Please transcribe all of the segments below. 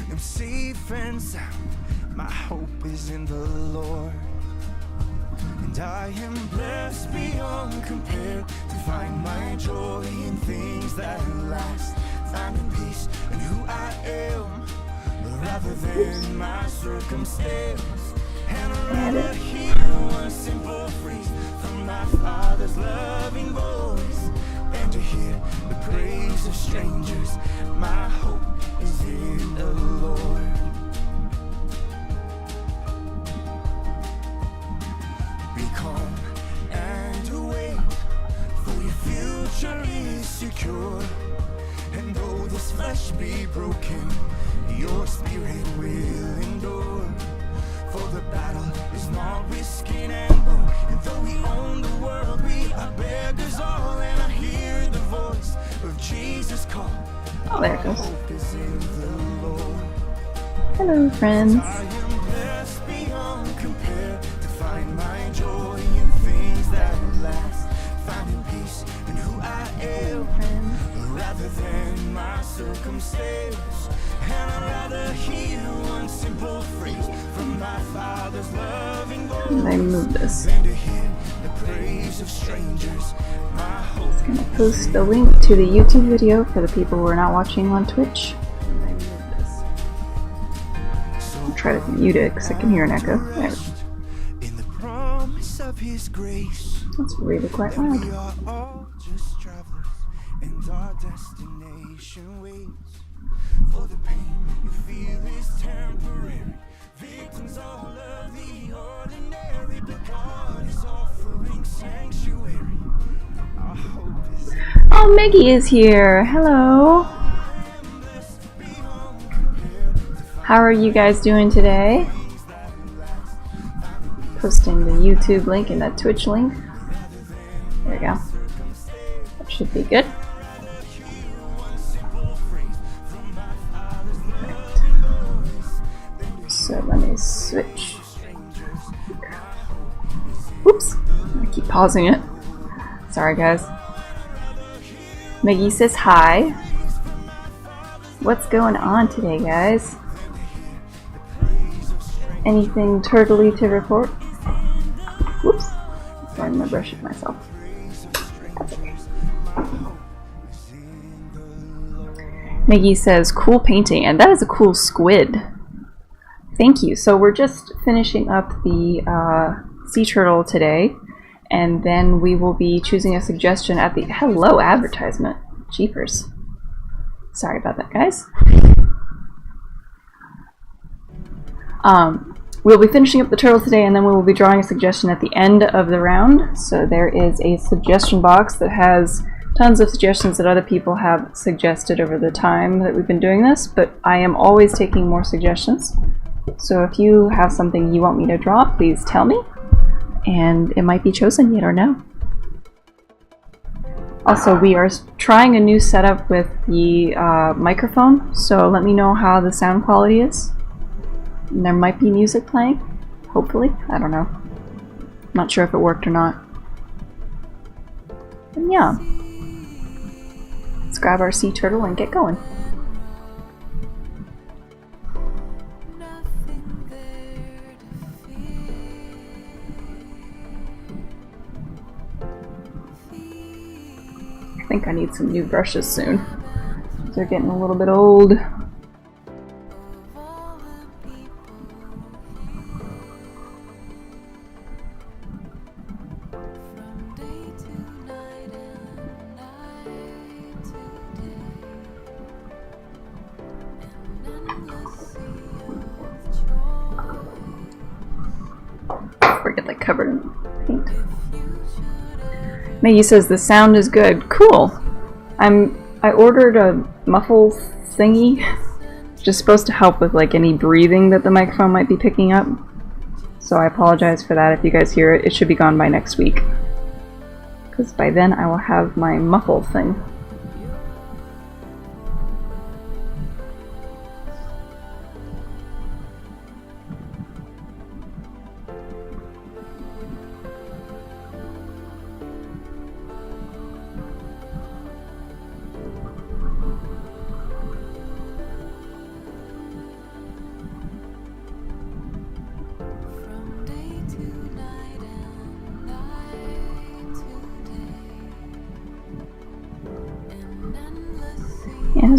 I am safe and sound. My hope is in the Lord. And I am blessed beyond compare, to find my joy in things that last, finding peace in who I am, rather than my circumstance. And I'd rather hear one simple phrase from my Father's loving voice than to hear the praise of strangers. My hope is in the Lord. Be calm and awake, for your future is secure. And though this flesh be broken, your spirit will endure. For the battle is not with skin and bone. And though we own the world, we are beggars all. And I hear the voice of Jesus call. Oh, there it goes. Hope is in the Lord. Hello, friends. I am blessed beyond compare, to find my joy in things that last, finding peace in who I am, rather than my circumstance. And I'd rather hear one simple phrase from my Father's loving voice. How did I move this? Than to hear the praise of strangers. My hope. I'm gonna post the link to the YouTube video for the people who are not watching on Twitch. I'll try to mute it because I can hear an echo. There. In the promise of His grace. That's really quite We loud. are all just travelers, and our destination waits. For the pain you feel is temporary, victims all of the ordinary, but God is offering sanctuary. Our hope is Oh, Maggie is here. Hello. How are you guys doing today? Posting the YouTube link and that Twitch link. There we go. That should be good. Right. So let me switch. Oops. I keep pausing it. Sorry, guys. Maggie says hi. What's going on today, guys? Anything turtly to report? Whoops. I'm throwing my brush at myself. That's okay. Maggie says, cool painting, and that is a cool squid. Thank you. So we're just finishing up the sea turtle today, and then we will be choosing a suggestion at the... Hello, advertisement. Jeepers. Sorry about that, guys. We'll be finishing up the turtle today, and then we will be drawing a suggestion at the end of the round. So there is a suggestion box that has tons of suggestions that other people have suggested over the time that we've been doing this, but I am always taking more suggestions. So if you have something you want me to draw, please tell me, and it might be chosen, you don't know. Also, we are trying a new setup with the microphone, so let me know how the sound quality is. And there might be music playing, hopefully. I don't know. Not sure if it worked or not. And yeah. Let's grab our sea turtle and get going. I think I need some new brushes soon. They're getting a little bit old. Forget that covered in paint. Maggie says the sound is good. Cool. I ordered a muffle thingy, just supposed to help with like any breathing that the microphone might be picking up. So I apologize for that if you guys hear it. It should be gone by next week, because by then I will have my muffle thing.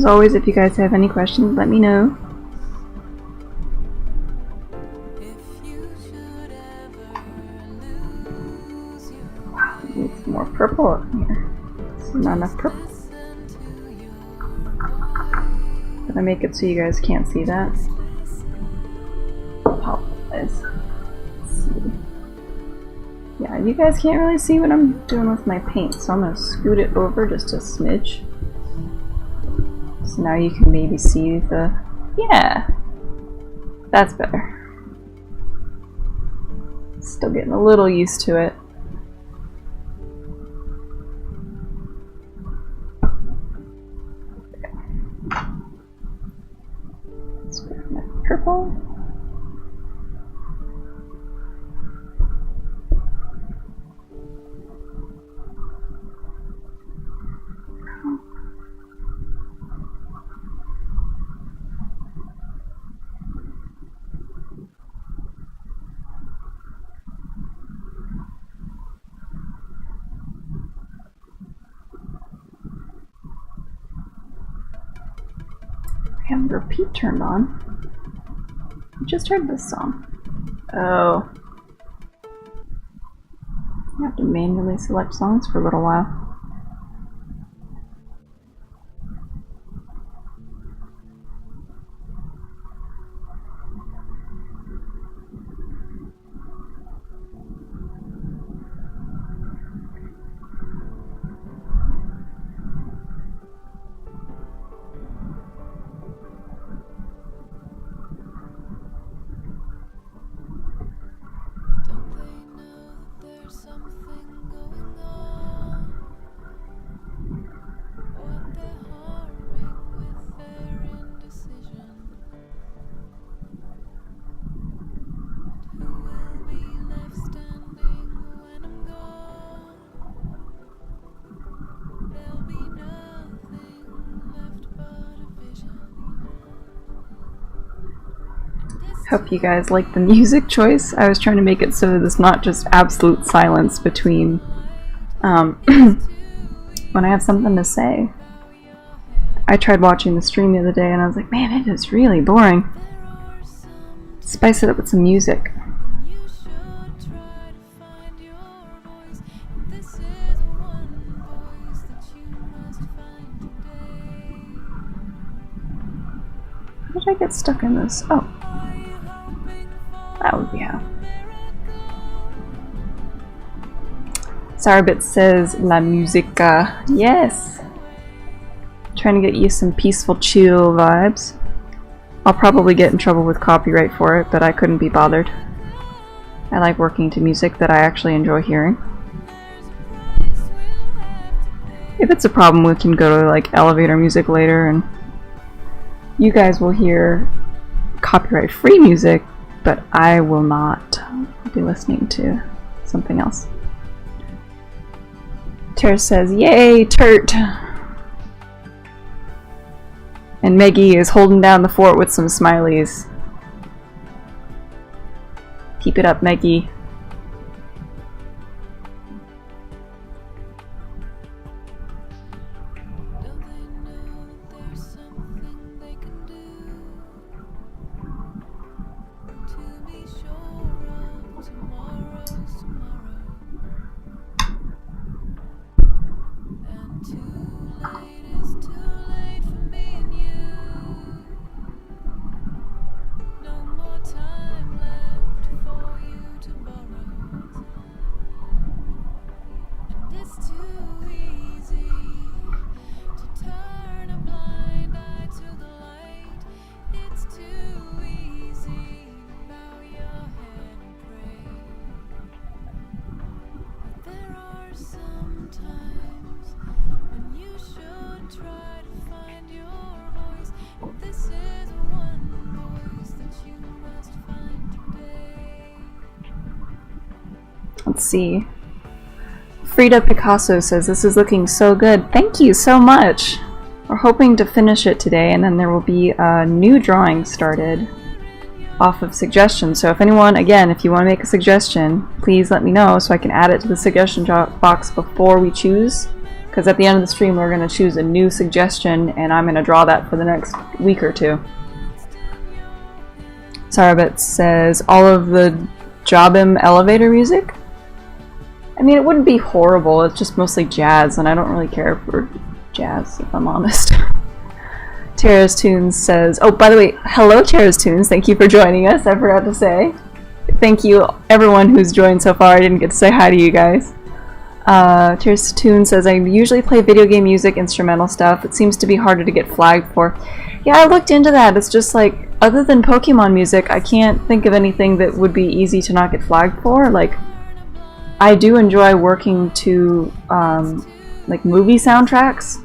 as always, if you guys have any questions, let me know. Wow, I need some more purple up here. There's not enough purple. Did I make it so you guys can't see that? Apologize. Let's see. Yeah, you guys can't really see what I'm doing with my paint, so I'm gonna scoot it over just a smidge. So now you can maybe see the... yeah! That's better. Still getting a little used to it. Okay. Let's grab my purple. I have repeat turned on. I just heard this song. Oh. I have to manually select songs for a little while. Hope you guys like the music choice. I was trying to make it so that it's not just absolute silence between when I have something to say. I tried watching the stream the other day and I was like, man, it is really boring. Spice it up with some music. How did I get stuck in this? Oh. That would be how. Sarabit says La Musica. Yes! Trying to get you some peaceful, chill vibes. I'll probably get in trouble with copyright for it, but I couldn't be bothered. I like working to music that I actually enjoy hearing. If it's a problem, we can go to like elevator music later and you guys will hear copyright-free music, but I will not be listening to something else. Tara says, yay, Turt! And Meggie is holding down the fort with some smileys. Keep it up, Meggie. Let's see. Frida Picasso says, this is looking so good. Thank you so much. We're hoping to finish it today, and then there will be a new drawing started off of suggestions. So if anyone, again, if you want to make a suggestion, please let me know so I can add it to the suggestion box before we choose. Because at the end of the stream we're going to choose a new suggestion and I'm going to draw that for the next week or two. Sarabet says, all of the Jobim elevator music? I mean, it wouldn't be horrible, it's just mostly jazz, and I don't really care for jazz, if I'm honest. Tara's Tunes says, oh, by the way, hello Tara's Tunes, thank you for joining us, I forgot to say. Thank you everyone who's joined so far, I didn't get to say hi to you guys. Tara's Tunes says, I usually play video game music, instrumental stuff, it seems to be harder to get flagged for. Yeah, I looked into that, it's just like, other than Pokemon music, I can't think of anything that would be easy to not get flagged for. Like, I do enjoy working to, like, movie soundtracks,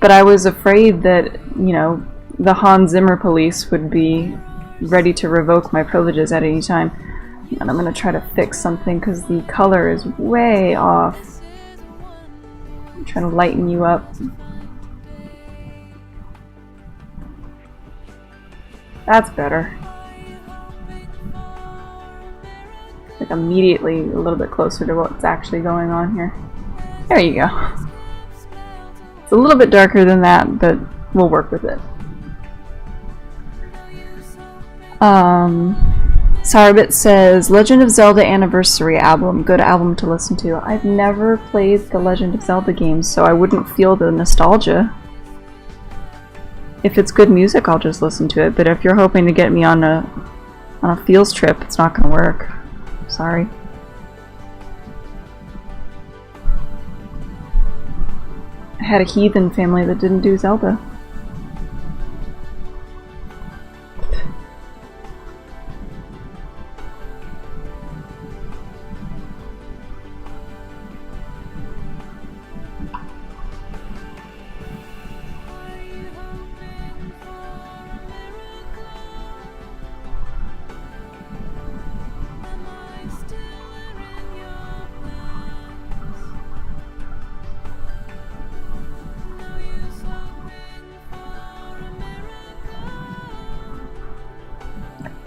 but I was afraid that, you know, the Hans Zimmer police would be ready to revoke my privileges at any time. And I'm gonna try to fix something because the color is way off. I'm trying to lighten you up. That's better. Like immediately a little bit closer to what's actually going on here. There you go. It's a little bit darker than that, but we'll work with it. Sarabit says, Legend of Zelda Anniversary album, good album to listen to. I've never played the Legend of Zelda games, so I wouldn't feel the nostalgia. If it's good music, I'll just listen to it, but if you're hoping to get me on a feels trip, it's not gonna work. Sorry. I had a heathen family that didn't do Zelda.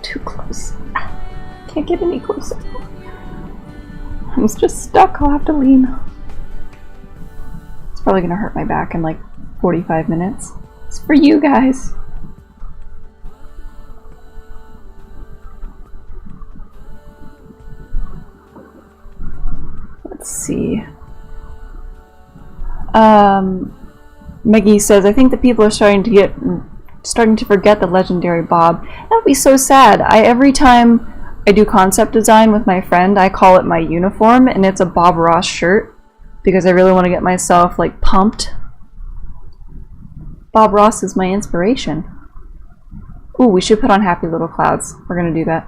Too close. Can't get any closer. I'm just stuck. I'll have to lean. It's probably gonna hurt my back in like 45 minutes. It's for you guys. Let's see. Meggie says, I think that people are starting to forget the legendary Bob. That would be so sad. Every time I do concept design with my friend, I call it my uniform, and it's a Bob Ross shirt because I really want to get myself like pumped. Bob Ross is my inspiration. Ooh, we should put on Happy Little Clouds. We're gonna do that.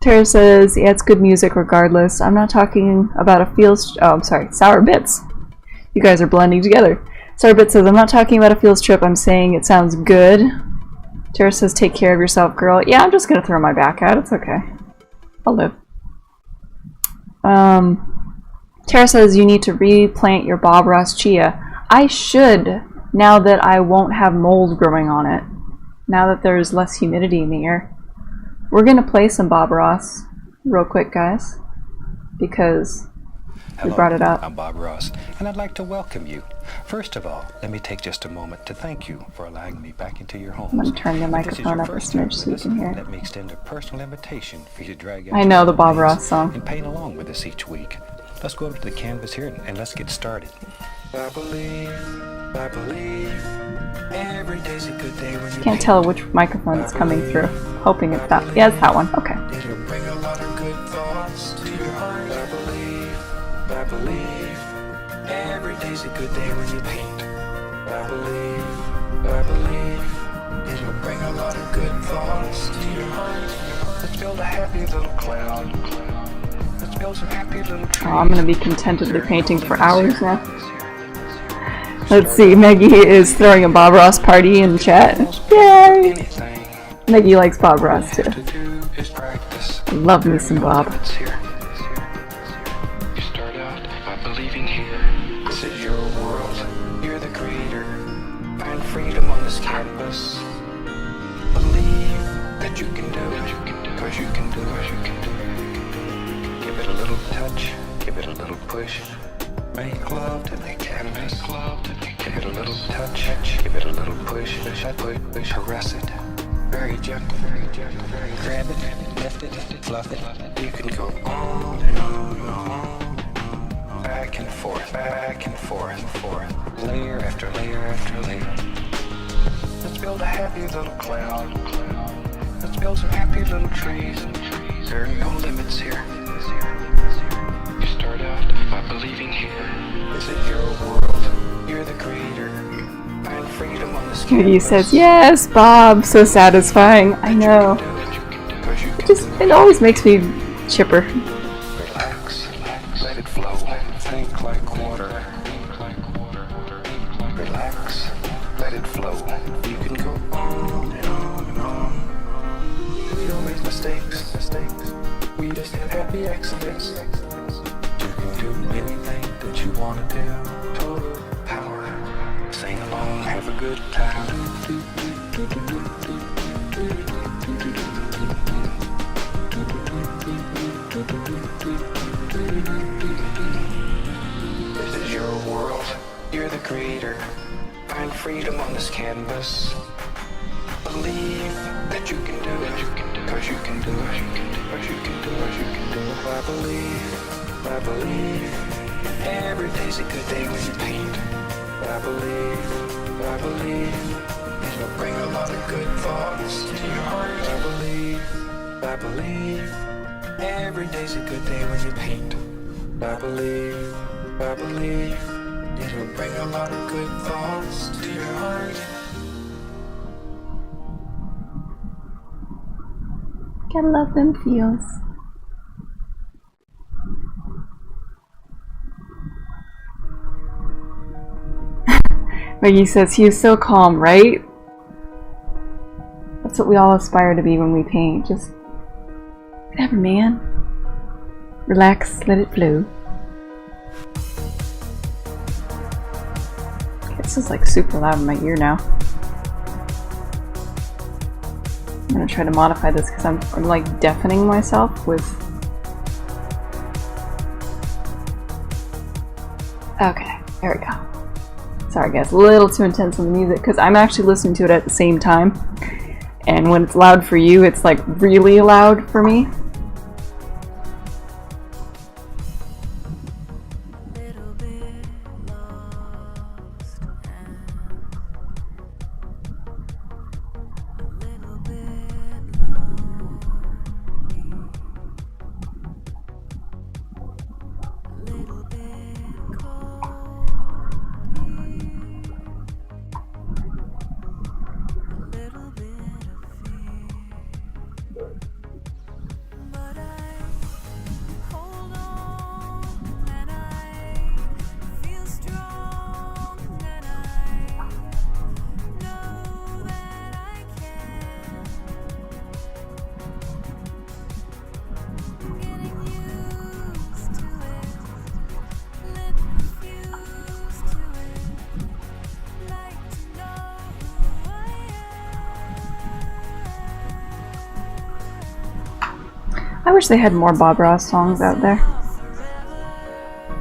Tara says, yeah, it's good music regardless. I'm not talking about a feels. Oh, I'm sorry, Sour Bits. You guys are blending together. Sarbit says, I'm not talking about a fields trip, I'm saying it sounds good. Tara says, take care of yourself, girl. Yeah, I'm just gonna throw my back out, it's okay. I'll live. Tara says, you need to replant your Bob Ross chia. I should, now that I won't have mold growing on it. Now that there's less humidity in the air. We're gonna play some Bob Ross real quick, guys. Because we brought it up. I'm Bob Ross, and I'd like to welcome you. First of all, let me take just a moment to thank you for allowing me back into your homes. I'm going to turn the microphone up a smidge so you can hear it. Let me extend a personal invitation for you to drag I know the Bob Ross song. And paint along with us each week. Let's go over to the canvas here and let's get started. I believe, every day's a good day when you Can't tell which microphone it's coming through. Hoping it's that. Yeah, it's that one. Okay. It'll bring a lot of good thoughts to your heart. I believe, every day's a good day when you paint. I believe, it'll bring a lot of good thoughts to your heart. Let's build a happy little cloud. Let's build some happy little trees. Oh, I'm going to be contentedly painting for hours now. Let's see, Maggie is throwing a Bob Ross party in the chat. Yay! Maggie likes Bob Ross too. I love me some Bob. Freedom on this canvas. Believe that you can do it, cause you can do it. Give it a little touch, give it a little push. Make love to the canvas. Give it a little touch. Give it a little push. Caress it. Very gentle. Grab it, lift it, fluff it. You can go on and on and on. Back and forth, layer after layer after layer. Let's build a happy little cloud. Let's build some happy little trees. There are no limits here. You start out by believing here. This is your world. You're the creator. Find freedom on this canvas. He says, "Yes, Bob." So satisfying. I know. It always makes me chipper. Relax, let it flow. Think like water. Relax, let it flow. You can go on and on and on. We don't make mistakes. We just have happy accidents. You can do anything that you want to do. Total power. Sing along, have a good time. This is your world. You're the creator. Find freedom on this canvas. Believe that you can do it. Cause you can do it. I believe. Every day's a good day when you paint. I believe. It'll bring a lot of good thoughts to your heart. I believe. Every day's a good day when you paint. I believe. It'll bring a lot of good thoughts to your heart. Gotta love them feels. Maggie says, "He is so calm, right?" That's what we all aspire to be when we paint. Just whatever, man. Relax, let it flow. This is like super loud in my ear now. I'm gonna try to modify this because I'm like deafening myself with. Okay, there we go. Sorry guys, a little too intense on the music because I'm actually listening to it at the same time. And when it's loud for you, it's like really loud for me. I wish they had more Bob Ross songs out there.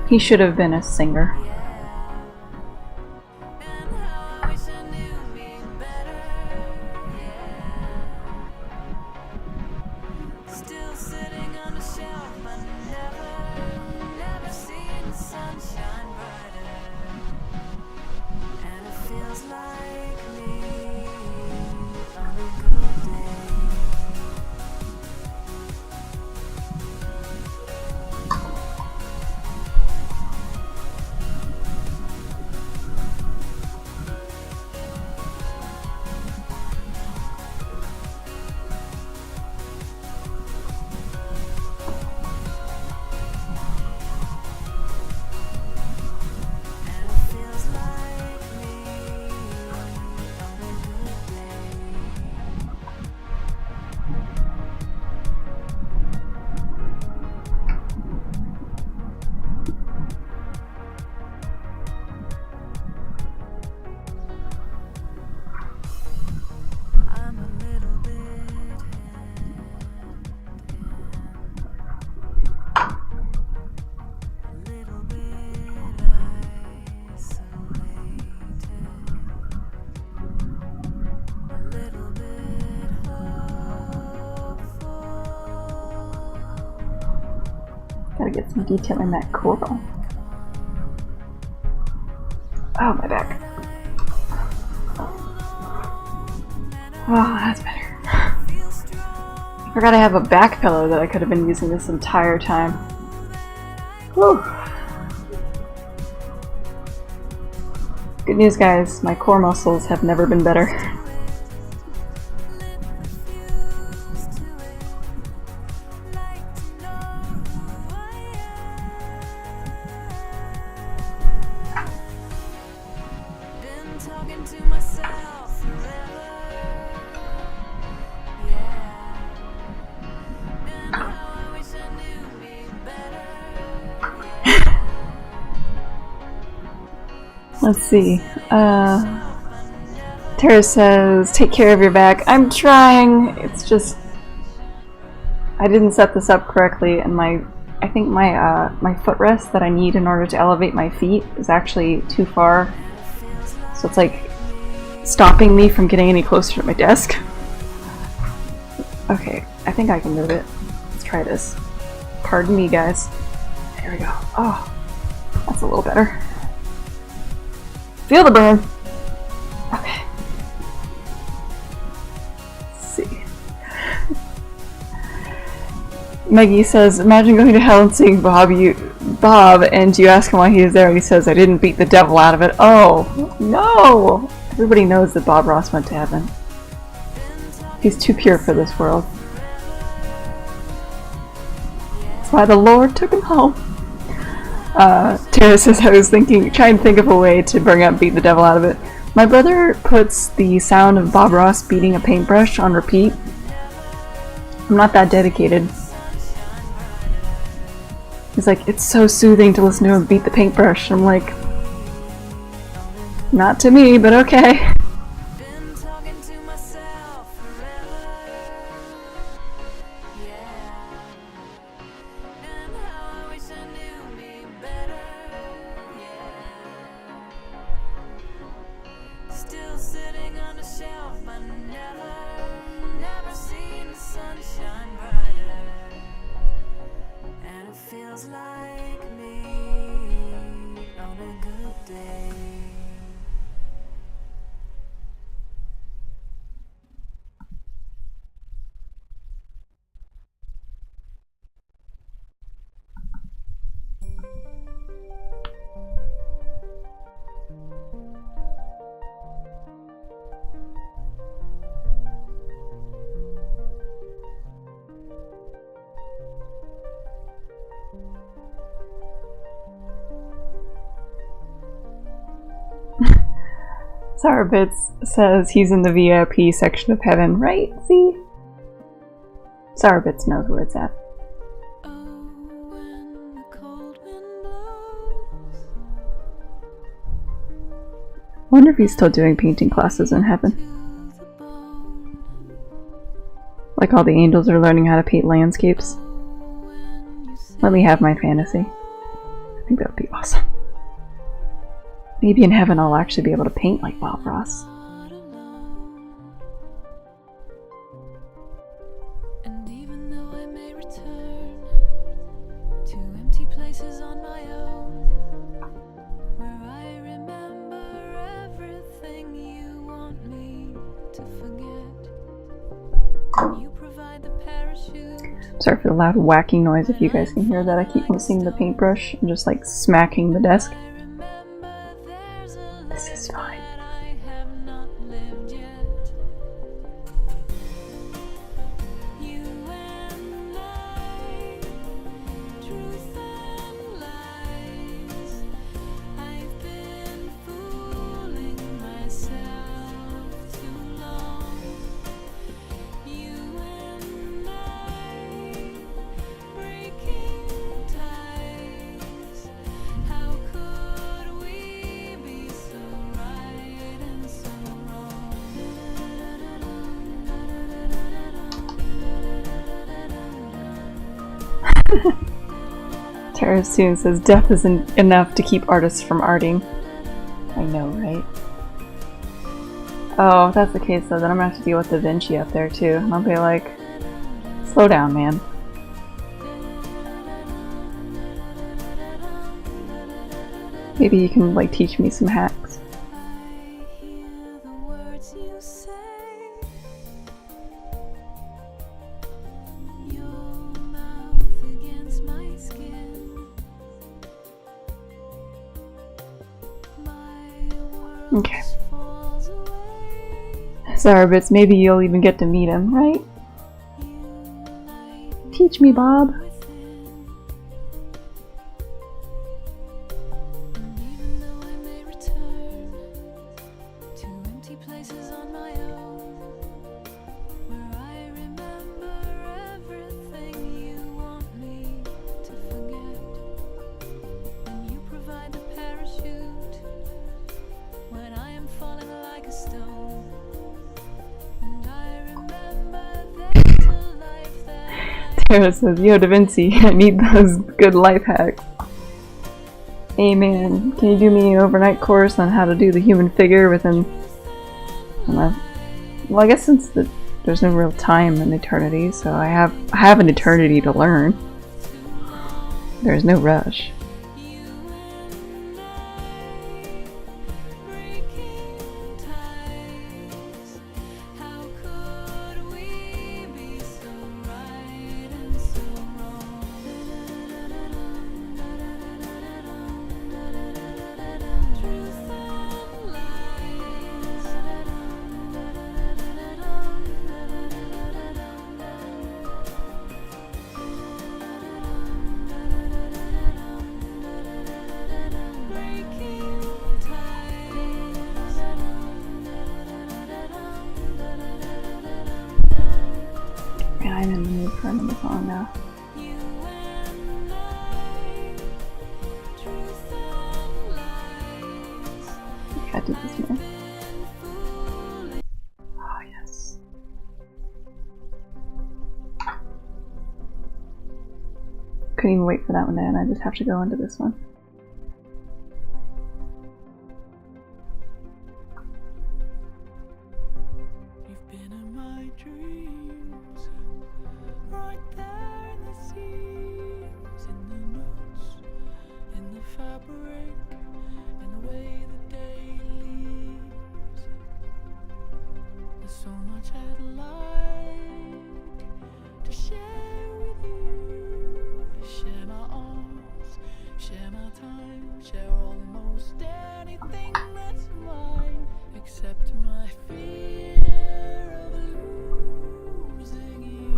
He should have been a singer. Gotta get some detail in that coral. Oh, my back. Oh, that's better. I forgot I have a back pillow that I could have been using this entire time. Whew. Good news, guys. My core muscles have never been better. Let's see. Tara says, take care of your back. I'm trying. It's just I didn't set this up correctly, and I think my footrest that I need in order to elevate my feet is actually too far. So it's like stopping me from getting any closer to my desk. Okay, I think I can move it. Let's try this. Pardon me, guys. There we go. Oh, that's a little better. Feel the burn. Okay. Let's see. Maggie says, imagine going to hell and seeing Bob, and you ask him why he is there, and he says, I didn't beat the devil out of it. Oh, no! Everybody knows that Bob Ross went to heaven. He's too pure for this world. That's why the Lord took him home. Tara says, I was trying to think of a way to bring up Beat the Devil out of it. My brother puts the sound of Bob Ross beating a paintbrush on repeat. I'm not that dedicated. He's like, it's so soothing to listen to him beat the paintbrush. I'm like, not to me, but okay. Sourabits says he's in the VIP section of heaven, right? See? Sourabits knows where it's at. Wonder if he's still doing painting classes in heaven. Like all the angels are learning how to paint landscapes. Let me have my fantasy. I think that would be awesome. Maybe in heaven I'll actually be able to paint like Bob Ross. And even though I may return to empty places on my own, where I remember everything you want me to forget, you provide the parachute. Sorry for the loud whacking noise if you guys can hear that. I keep missing the paintbrush and just like smacking the desk. This is fine. I have not lived yet. You and I, truth and lies. I've been fooling myself too long. You and I, breaking ties. How could we be so right and so wrong? Tara soon says death isn't enough to keep artists from arting. I know, right? Oh, if that's the case though, then I'm gonna have to deal with Da Vinci up there too. And I'll be like, slow down, man. Maybe you can like teach me some hacks. I hear the words you say. Your mouth against my skin. My world Okay. falls away. Sorry, Bits, maybe you'll even get to meet him, right? You light Teach me, Bob. within. And even though I may return to empty places on my own, where I remember everything you want me to forget, and you provide the parachute when I am falling like a stone, and I remember there's a life that Tara says, yo, Da Vinci, I need those good life hacks. Hey man, can you do me an overnight course on how to do the human figure within... Well, I guess since there's no real time in eternity, so I have an eternity to learn. There's no rush. you and I breaking ties. How could we be so right and so wrong? Truth and lies. Breaking ties. Man, I'm in the mood for another song now. You and I, truth and lies. I gotta do this more. Been foolish. Oh, yes. Couldn't even wait for that one to end, I just have to go into this one. You've been in my dreams, right there in the seams, in the notes, in the fabric, in the way the day leaves. There's so much I'd like to share with you. Share my arms, share my time, share almost anything that's mine, except my fear of losing you.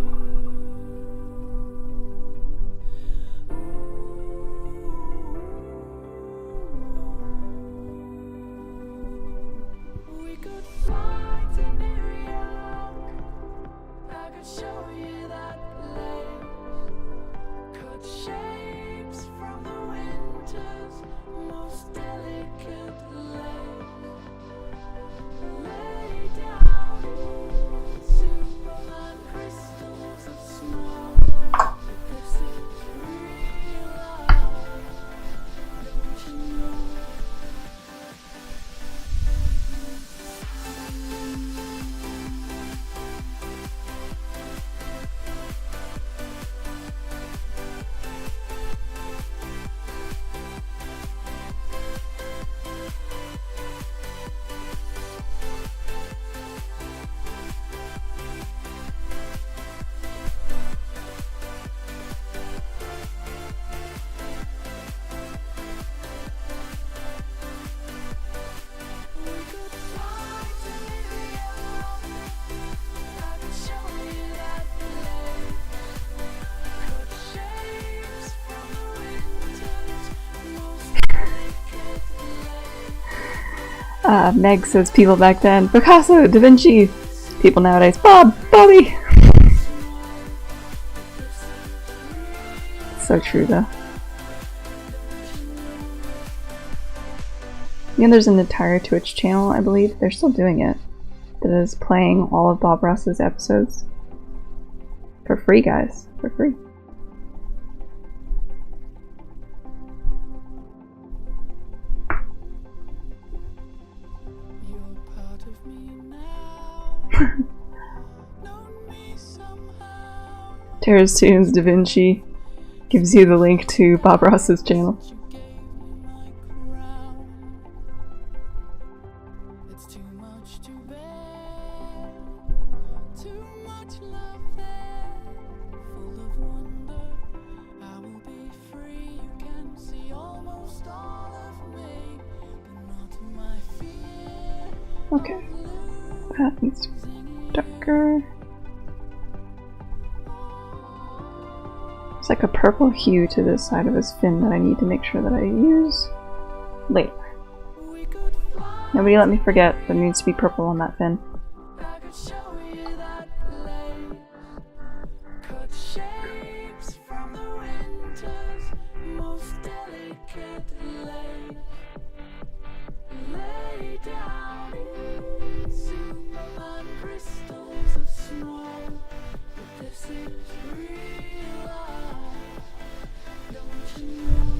We could fly to New York. I could show you that place. Cut shapes from the winter's most delicate lace. Lay down Superman crystals of snow. This is real love, don't you know? We could fly to New York. I could show you that place. Cut shapes from the winter's most delicate lace. Meg says people back then, Picasso, Da Vinci. People nowadays, Bobby. So true though. Yeah, there's an entire Twitch channel, I believe, they're still doing it, that is playing all of Bob Ross's episodes. For free, guys. For free. You're part of me now. Known me somehow. Tara's Tunes Da Vinci gives you the link to Bob Ross's channel. You gave me my crown. Okay. That needs to be darker. There's like a purple hue to this side of his fin that I need to make sure that I use later. Nobody let me forget there needs to be purple on that fin. I could show you that lake. Cut shapes from the winter's most delicate lake. Lay down Superman crystals of snow. But this is real life, don't you know?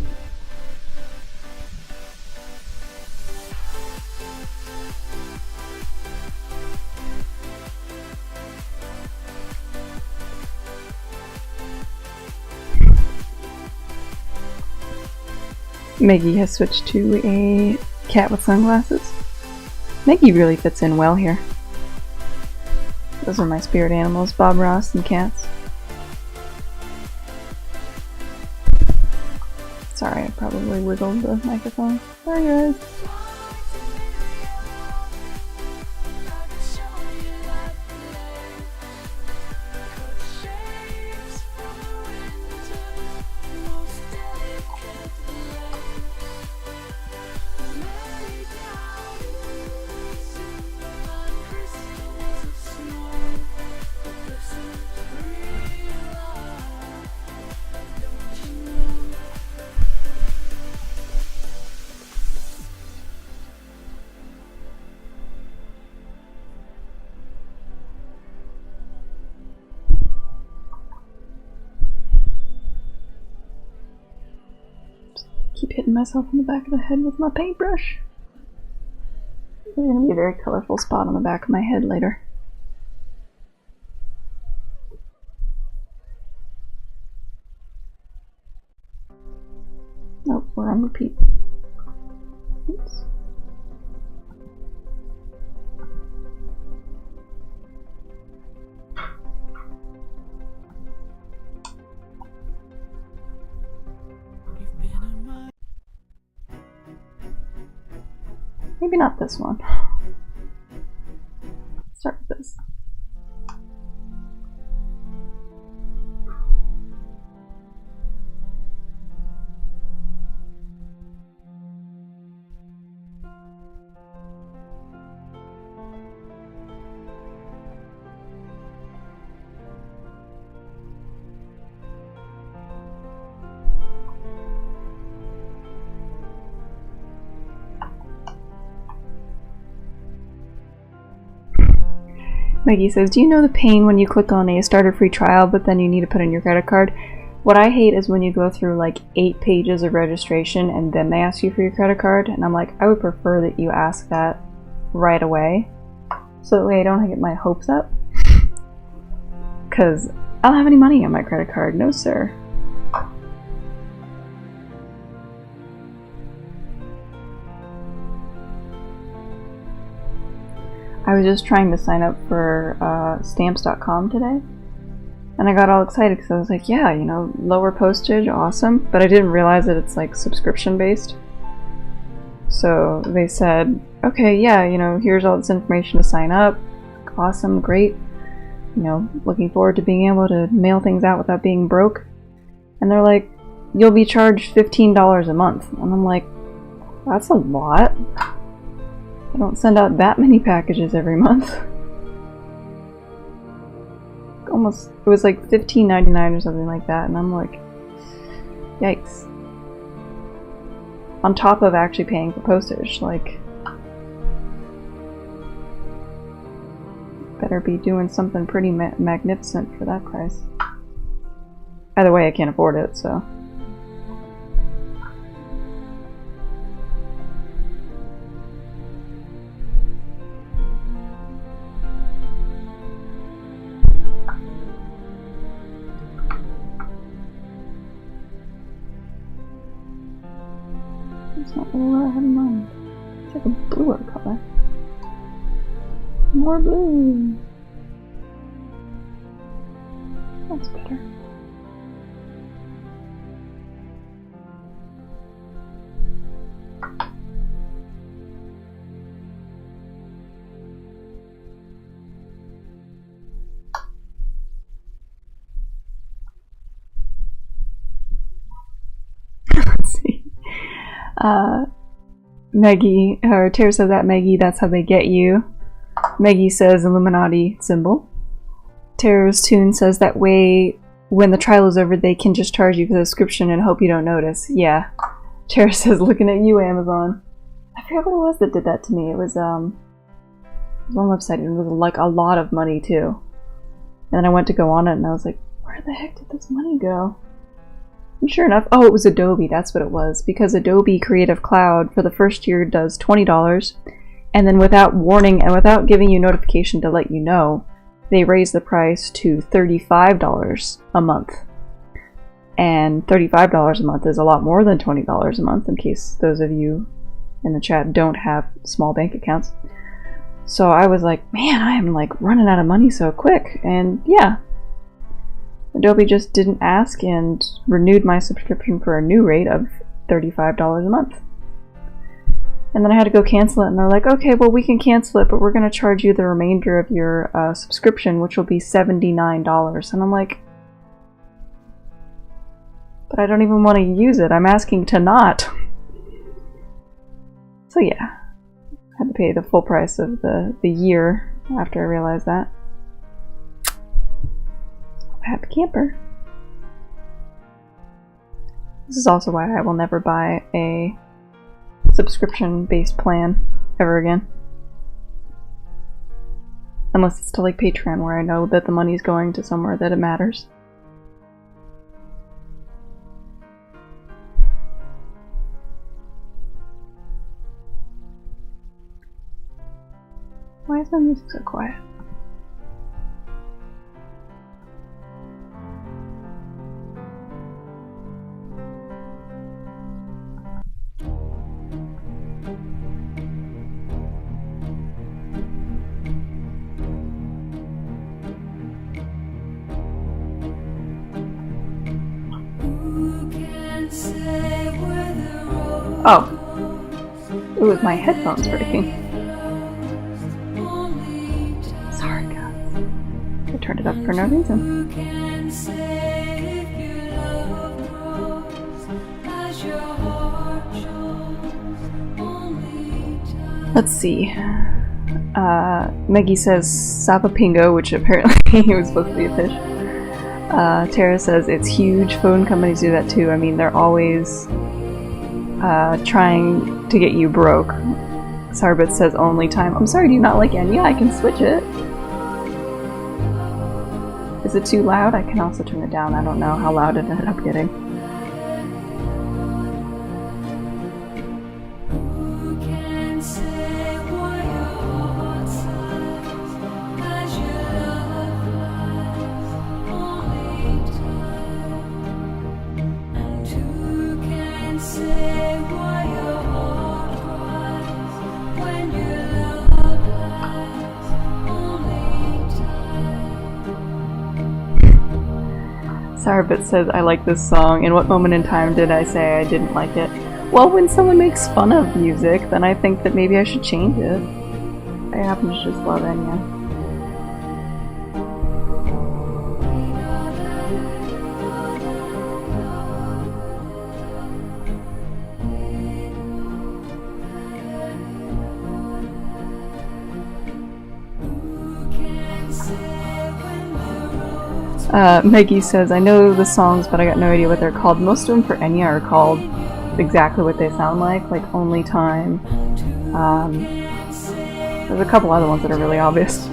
Maggie has switched to a cat with sunglasses. Maggie really fits in well here. Those are my spirit animals, Bob Ross and cats. Sorry, I probably wiggled the microphone. Sorry guys. Keep hitting myself in the back of the head with my paintbrush. There's gonna be a very colorful spot on the back of my head later. Nope, we're on repeat. Oops. Maybe not this one. Let's start with this. Maggie says, do you know the pain when you click on a starter free trial but then you need to put in your credit card? What I hate is when you go through like 8 pages of registration and then they ask you for your credit card, and I'm like, I would prefer that you ask that right away so that way I don't get my hopes up. Because I don't have any money on my credit card, no sir. I was just trying to sign up for stamps.com today, and I got all excited because I was like, yeah, you know, lower postage, awesome, but I didn't realize that it's like subscription based. So they said, okay, yeah, you know, here's all this information to sign up, awesome, great, you know, looking forward to being able to mail things out without being broke. And they're like, you'll be charged $15 a month, and I'm like, that's a lot. I don't send out that many packages every month. Almost, it was like $15.99 or something like that, and I'm like, yikes. On top of actually paying for postage, like, better be doing something pretty magnificent for that price. Either way, I can't afford it, so. That's not really what I had in mind. It's like a bluer color. More blue. That's better. Maggie, or Tara says that Maggie, that's how they get you. Maggie says Illuminati symbol. Tara's tune says that way when the trial is over they can just charge you for the subscription and hope you don't notice. Yeah. Tara says looking at you, Amazon. I forget what it was that did that to me. It was one website and it was like a lot of money too. And then I went to go on it and I was like, where the heck did this money go? And sure enough, oh, it was Adobe, that's what it was. Because Adobe Creative Cloud for the first year does $20, and then without warning and without giving you notification to let you know, they raise the price to $35 a month. And $35 a month is a lot more than $20 a month, in case those of you in the chat don't have small bank accounts. So I was like, man, I am like running out of money so quick. And yeah, Adobe just didn't ask and renewed my subscription for a new rate of $35 a month. And then I had to go cancel it, and they're like, okay, well, we can cancel it, but we're going to charge you the remainder of your subscription, which will be $79. And I'm like, but I don't even want to use it. I'm asking to not. So yeah, I had to pay the full price of the year after I realized that. Happy camper. This is also why I will never buy a subscription-based plan ever again. Unless it's to like Patreon, where I know that the money's going to somewhere that it matters. Why is my music so quiet? Oh, it was my headphones breaking. Sorry, guys. I turned it up for no reason. Let's see. Maggie says Sapapingo, which apparently was supposed to be a fish. Tara says it's huge. Phone companies do that too. I mean, they're always trying to get you broke. Sarbit says only time. I'm sorry, do you not like Enya? I can switch it. Is it too loud? I can also turn it down. I don't know how loud it ended up getting. Sarbit says, I like this song. In what moment in time did I say I didn't like it? Well, when someone makes fun of music, then I think that maybe I should change it. I happen to just love Enya. Maggie says, I know the songs, but I got no idea what they're called. Most of them for Enya are called exactly what they sound like Only Time. There's a couple other ones that are really obvious.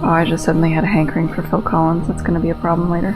Oh, I just suddenly had a hankering for Phil Collins. That's gonna be a problem later.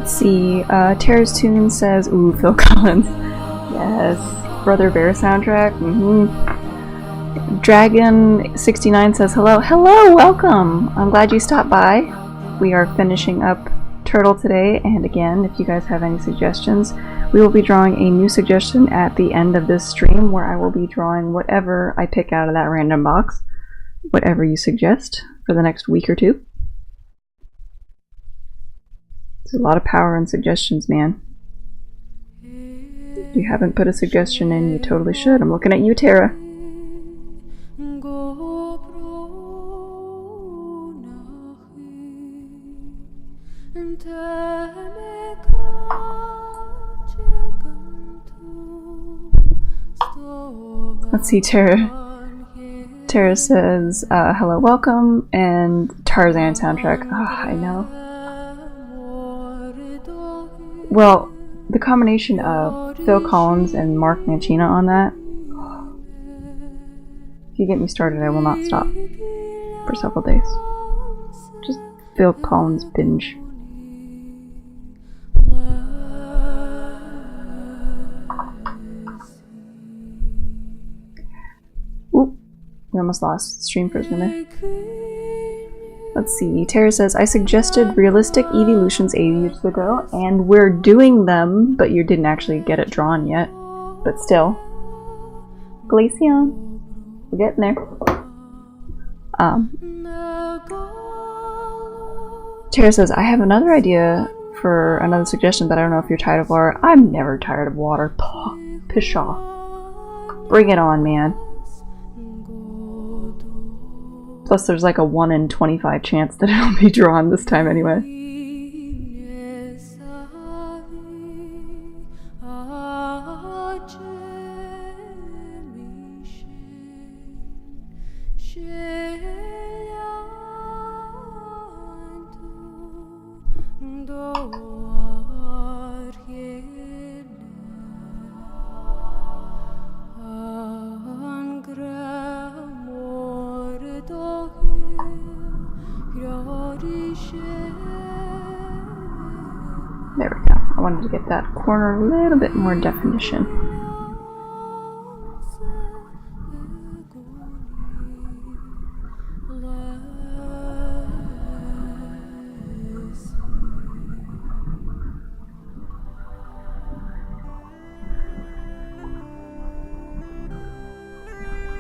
Let's see. Tara's Tune says, ooh, Phil Collins. Yes. Brother Bear soundtrack. Dragon69 says, hello. Hello, welcome! I'm glad you stopped by. We are finishing up Turtle today, and again, if you guys have any suggestions, we will be drawing a new suggestion at the end of this stream where I will be drawing whatever I pick out of that random box. Whatever you suggest for the next week or two. There's a lot of power in suggestions, man. If you haven't put a suggestion in, you totally should. I'm looking at you, Tara. Let's see, Tara. Tara says, hello, welcome, and Tarzan soundtrack. Ah, I know. Well, the combination of Phil Collins and Mark Mancina on that, if you get me started, I will not stop for several days. Just Phil Collins binge. Oop, we almost lost stream for a minute. Let's see, Tara says, I suggested realistic evolutions ages ago, and we're doing them, but you didn't actually get it drawn yet. But still. Glaceon. We're getting there. Tara says, I have another idea for another suggestion that I don't know if you're tired of water. I'm never tired of water. Pshaw. Bring it on, man. Plus there's like a 1 in 25 chance that it'll be drawn this time anyway. There we go. I wanted to get that corner a little bit more definition.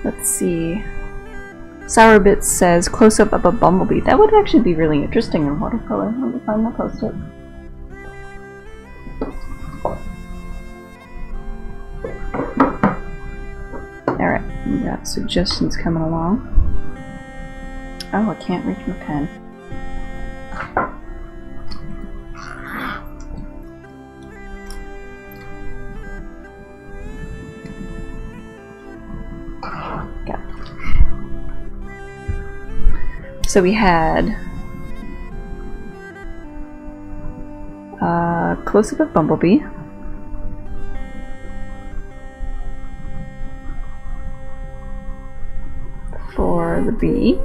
Let's see. Sourbits says close-up of a bumblebee. That would actually be really interesting in watercolor. Let me find my post-it. Alright, we got suggestions coming along. Oh, I can't reach my pen. Got it. So we had close-up of bumblebee. For the bee.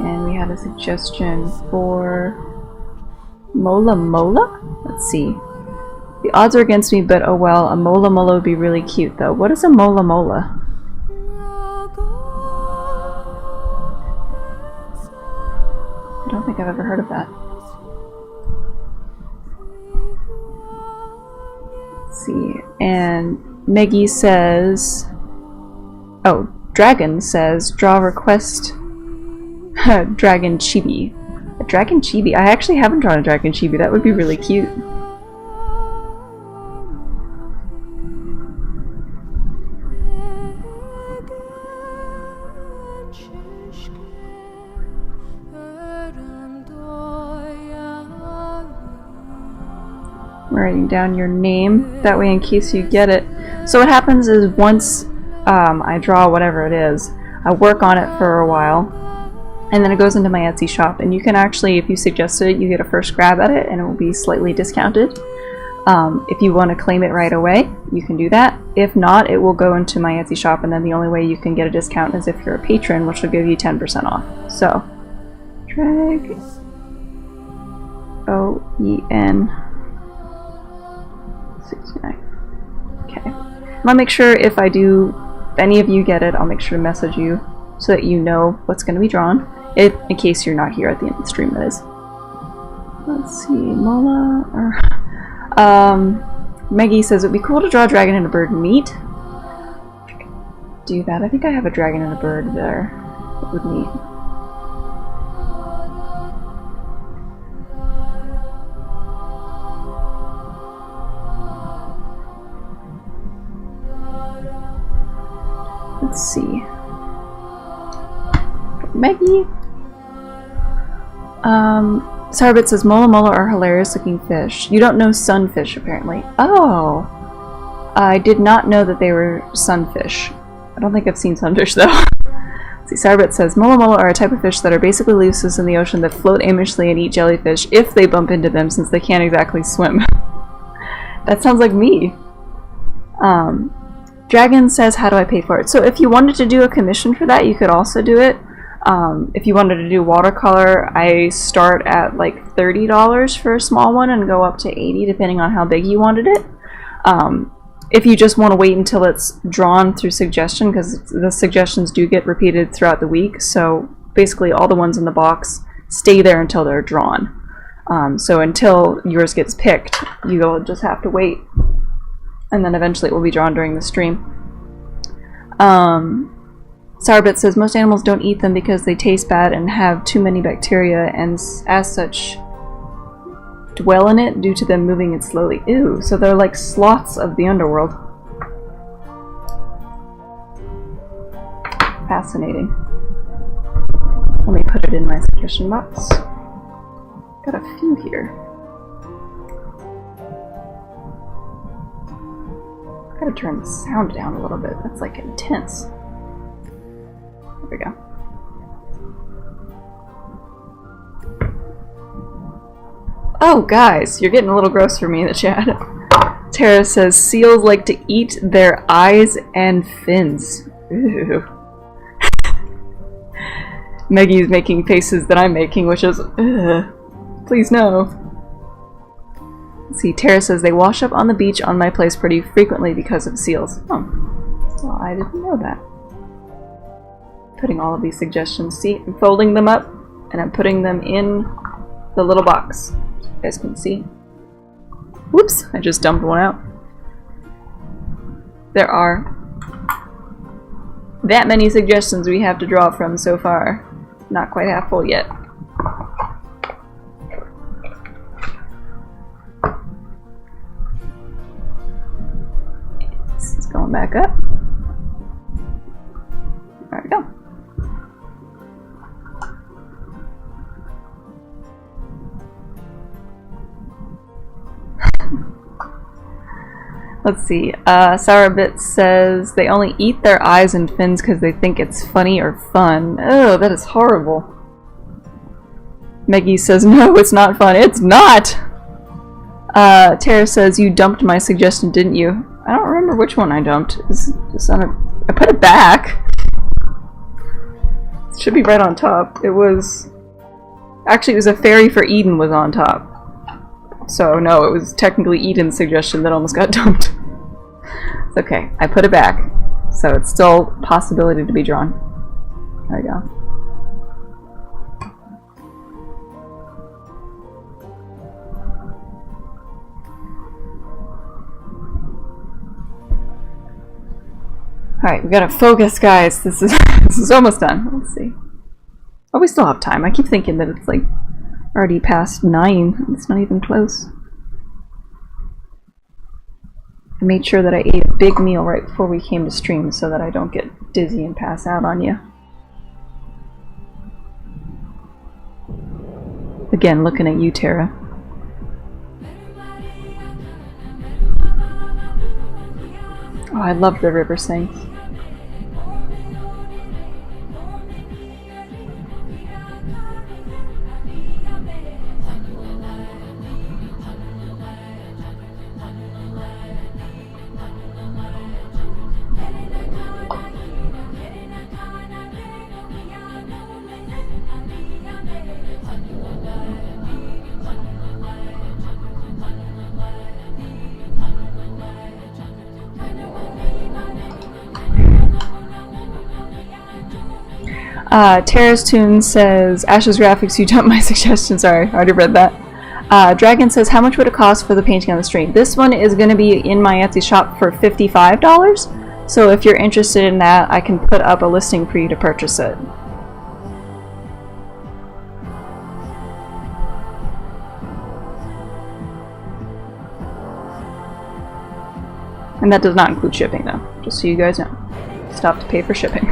And we had a suggestion for Mola Mola? Let's see. The odds are against me, but oh well, a Mola Mola would be really cute though. What is a Mola Mola? I don't think I've ever heard of that. Let's see. And Meggie says... Oh, Dragon says, draw request Dragon Chibi. A Dragon Chibi? I actually haven't drawn a Dragon Chibi. That would be really cute. I'm writing down your name, that way in case you get it. So what happens is once I draw whatever it is, I work on it for a while, and then it goes into my Etsy shop, and you can actually, if you suggested it, you get a first grab at it, and it will be slightly discounted. If you want to claim it right away, you can do that. If not, it will go into my Etsy shop, and then the only way you can get a discount is if you're a patron, which will give you 10% off. So, drag 69. Okay. I'll make sure if any of you get it, I'll make sure to message you so that you know what's going to be drawn. In case you're not here at the end of the stream, that is. Let's see, Mola or Maggie says it'd be cool to draw a dragon and a bird meet. Do that. I think I have a dragon and a bird there that would meet. Let's see. Maggie. Sarbit says Mola Mola are hilarious looking fish. You don't know sunfish apparently. Oh! I did not know that they were sunfish. I don't think I've seen sunfish though. See, Sarbit says Mola Mola are a type of fish that are basically leucists in the ocean that float aimlessly and eat jellyfish if they bump into them since they can't exactly swim. That sounds like me. Dragon says, how do I pay for it? So if you wanted to do a commission for that, you could also do it. If you wanted to do watercolor, I start at like $30 for a small one and go up to $80 depending on how big you wanted it. If you just want to wait until it's drawn through suggestion, because the suggestions do get repeated throughout the week, so basically all the ones in the box stay there until they're drawn. So until yours gets picked, you'll just have to wait. And then eventually it will be drawn during the stream. Sarbit says most animals don't eat them because they taste bad and have too many bacteria and as such dwell in it due to them moving it slowly. Ew, so they're like sloths of the underworld. Fascinating. Let me put it in my suggestion box. Got a few here. Gotta turn the sound down a little bit. That's like intense. There we go. Oh, guys, you're getting a little gross for me in the chat. Tara says seals like to eat their eyes and fins. Ew. Maggie's making faces that I'm making, which is, ugh. Please no. Let's see, Tara says they wash up on the beach on my place pretty frequently because of seals. Oh, well, I didn't know that. Putting all of these suggestions, see, I'm folding them up and I'm putting them in the little box. You guys can see. Whoops, I just dumped one out. There are that many suggestions we have to draw from so far. Not quite half full yet. It's going back up. There we go. Let's see. Sourabit says they only eat their eyes and fins because they think it's funny or fun. Oh, that is horrible. Maggie says no, it's not fun. It's not! Tara says you dumped my suggestion, didn't you? I don't remember which one I dumped. It's just on I put it back. It should be right on top. It was... Actually, it was a fairy for Eden was on top. So no, it was technically Eden's suggestion that almost got dumped. It's okay. I put it back. So it's still a possibility to be drawn. There we go. Alright, we gotta focus, guys. This is almost done. Let's see. Oh, we still have time. I keep thinking that it's like already past 9. It's not even close. I made sure that I ate a big meal right before we came to stream so that I don't get dizzy and pass out on you. Again, looking at you, Tara. Oh, I love the river sings. Terrace Tune says, Ashes.Graphics, you jumped my suggestion. Sorry, I already read that. Dragon says, how much would it cost for the painting on the stream? This one is going to be in my Etsy shop for $55. So if you're interested in that, I can put up a listing for you to purchase it. And that does not include shipping, though, just so you guys know. Stop to pay for shipping.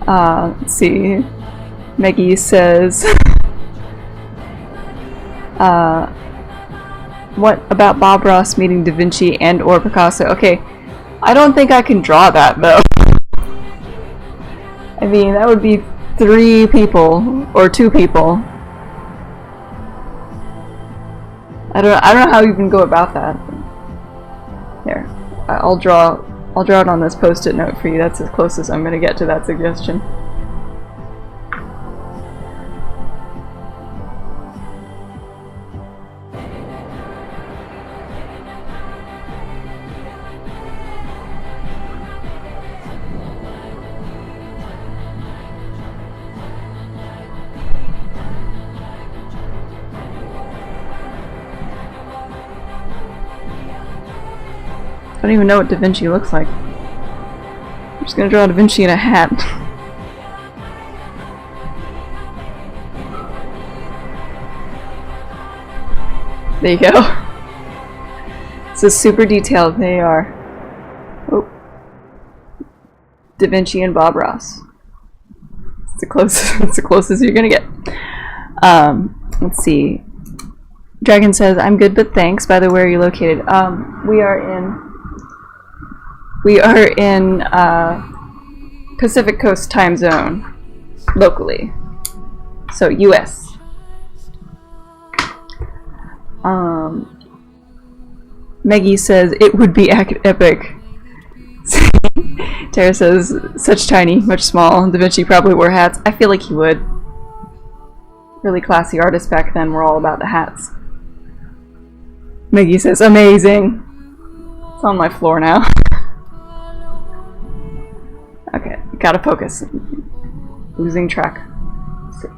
Let's see. Maggie says, what about Bob Ross meeting Da Vinci and or Picasso? Okay, I don't think I can draw that, though. I mean, that would be 3 people or 2 people. I don't know how you can go about that. Here, I'll draw it on this post-it note for you. That's as close as I'm gonna get to that suggestion. I don't even know what Da Vinci looks like. I'm just gonna draw Da Vinci in a hat. There you go. This is super detailed. They are. Oh. Da Vinci and Bob Ross. It's the closest. It's the closest you're gonna get. Let's see. Dragon says, "I'm good, but thanks." By the way, where are you located? We are in Pacific Coast time zone, locally. So, US. Maggie says, it would be epic. Tara says, such tiny, much small. Da Vinci probably wore hats. I feel like he would. Really classy artists back then were all about the hats. Maggie says, amazing. It's on my floor now. Okay, gotta focus. Losing track. Let's see.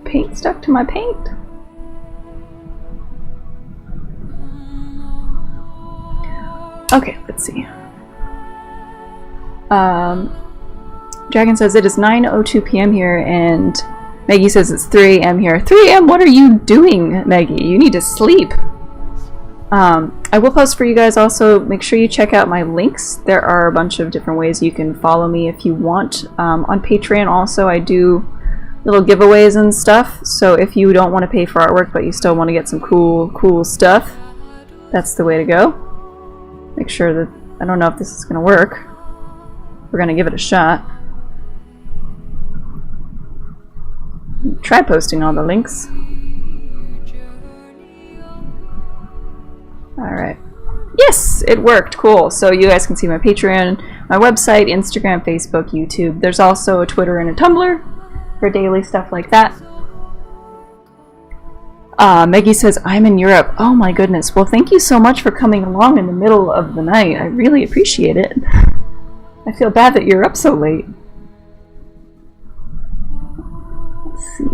Paint stuck to my paint. Okay, let's see. Dragon says it is 9:02 p.m. here, and Maggie says it's 3 a.m. here. 3 a.m. What are you doing, Maggie? You need to sleep. I will post for you guys also. Make sure you check out my links. There are a bunch of different ways you can follow me if you want. On Patreon also, I do little giveaways and stuff, so if you don't want to pay for artwork but you still want to get some cool stuff, that's the way to go. Make sure that, I don't know if this is going to work. We're going to give it a shot. Try posting all the links. Alright. Yes! It worked! Cool. So you guys can see my Patreon, my website, Instagram, Facebook, YouTube. There's also a Twitter and a Tumblr for daily stuff like that. Maggie says, I'm in Europe. Oh my goodness. Well, thank you so much for coming along in the middle of the night. I really appreciate it. I feel bad that you're up so late. Let's see.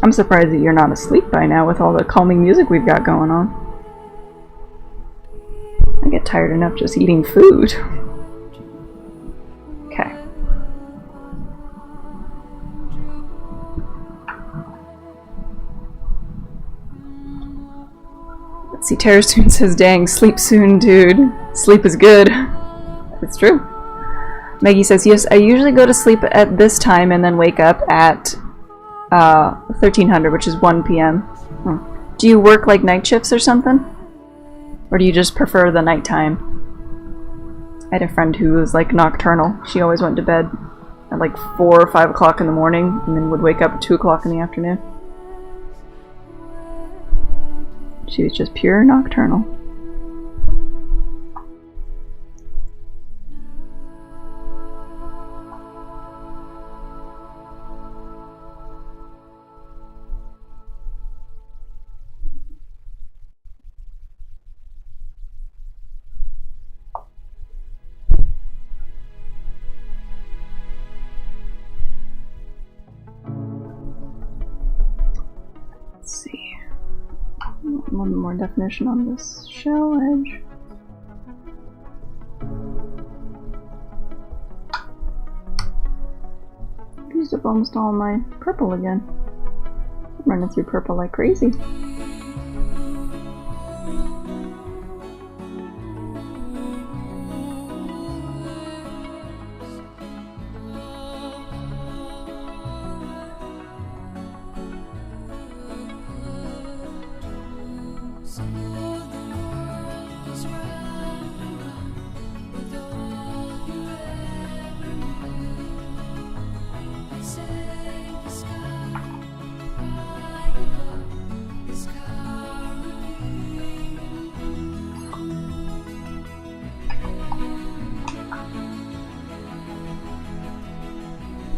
I'm surprised that you're not asleep by now with all the calming music we've got going on. I get tired enough just eating food. Okay. Let's see, Terrastoon says, dang, sleep soon, dude. Sleep is good. It's true. Maggie says, yes, I usually go to sleep at this time and then wake up at 1300, which is 1 p.m. Do you work like night shifts or something? Or do you just prefer the nighttime? I had a friend who was like nocturnal. She always went to bed at like 4 or 5 o'clock in the morning and then would wake up at 2 o'clock in the afternoon. She was just pure nocturnal. Let's see. One more definition on this shell edge. Used up almost all my purple again. I'm running through purple like crazy.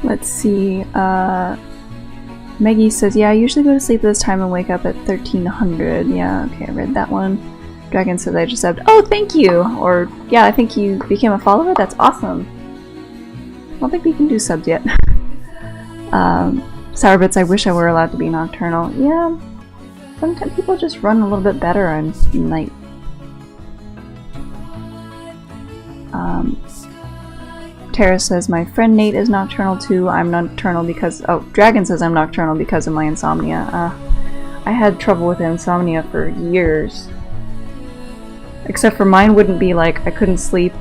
Let's see, Maggie says, yeah, I usually go to sleep at this time and wake up at 1300. Yeah, okay, I read that one. Dragon says, I just subbed. Oh, thank you! Or, yeah, I think you became a follower? That's awesome. I don't think we can do subs yet. Sour Bits, I wish I were allowed to be nocturnal. Yeah, sometimes people just run a little bit better on night. Tara says, my friend Nate is nocturnal too. I'm nocturnal because... Oh, Dragon says I'm nocturnal because of my insomnia. I had trouble with insomnia for years. Except for mine wouldn't be like, I couldn't sleep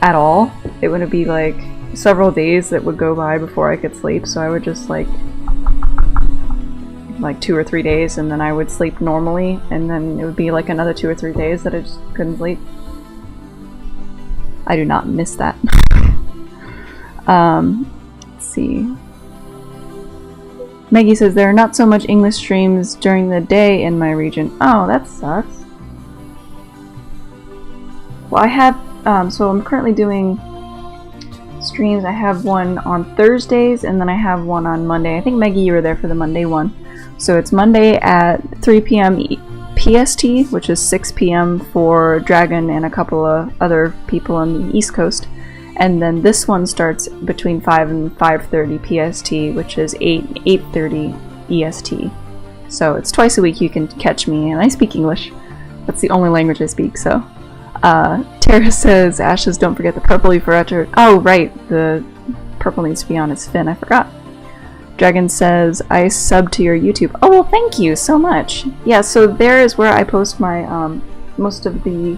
at all. It wouldn't be like several days that would go by before I could sleep, so I would just like 2 or 3 days and then I would sleep normally, and then it would be like another 2 or 3 days that I just couldn't sleep. I do not miss that. Let's see. Maggie says, there are not so much English streams during the day in my region. Oh, that sucks. Well, I have, so I'm currently doing streams. I have one on Thursdays and then I have one on Monday. I think, Maggie, you were there for the Monday one. So it's Monday at 3 p.m. PST, which is 6 p.m. for Dragon and a couple of other people on the East Coast. And then this one starts between 5 and 5:30 PST, which is 8:30 EST. So it's twice a week you can catch me, and I speak English. That's the only language I speak, so. Tara says, Ashes, don't forget the purple you forgot to... Oh, right, the purple needs to be on his fin, I forgot. Dragon says, I subbed to your YouTube. Oh, well, thank you so much. Yeah, so there is where I post my, most of the,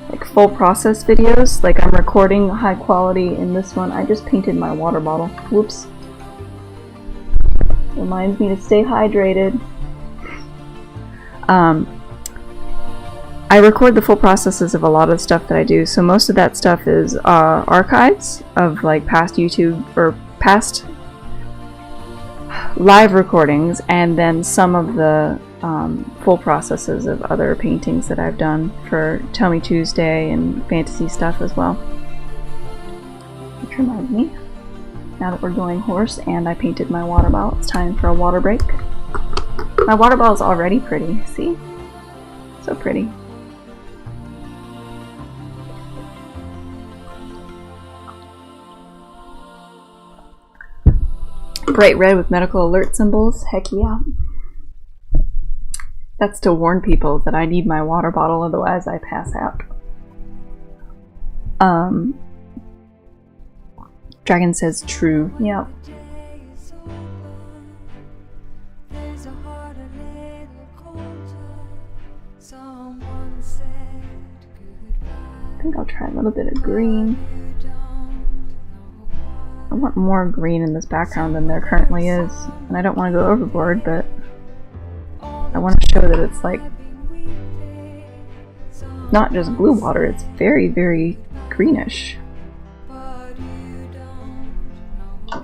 like, full process videos. Like, I'm recording high quality in this one. I just painted my water bottle. Whoops. Reminds me to stay hydrated. I record the full processes of a lot of stuff that I do, so most of that stuff is archives of, like, past YouTube, or past live recordings, and then some of the full processes of other paintings that I've done for Tell Me Tuesday and fantasy stuff as well. Which reminds me, now that we're going horse and I painted my water bottle, it's time for a water break. My water bottle is already pretty, see? So pretty. Bright red with medical alert symbols. Heck yeah. That's to warn people that I need my water bottle, otherwise I pass out. Dragon says true. Yep. I think I'll try a little bit of green. I want more green in this background than there currently is, and I don't want to go overboard, but I want to show that it's like not just blue water, it's very, very greenish. but you don't know why.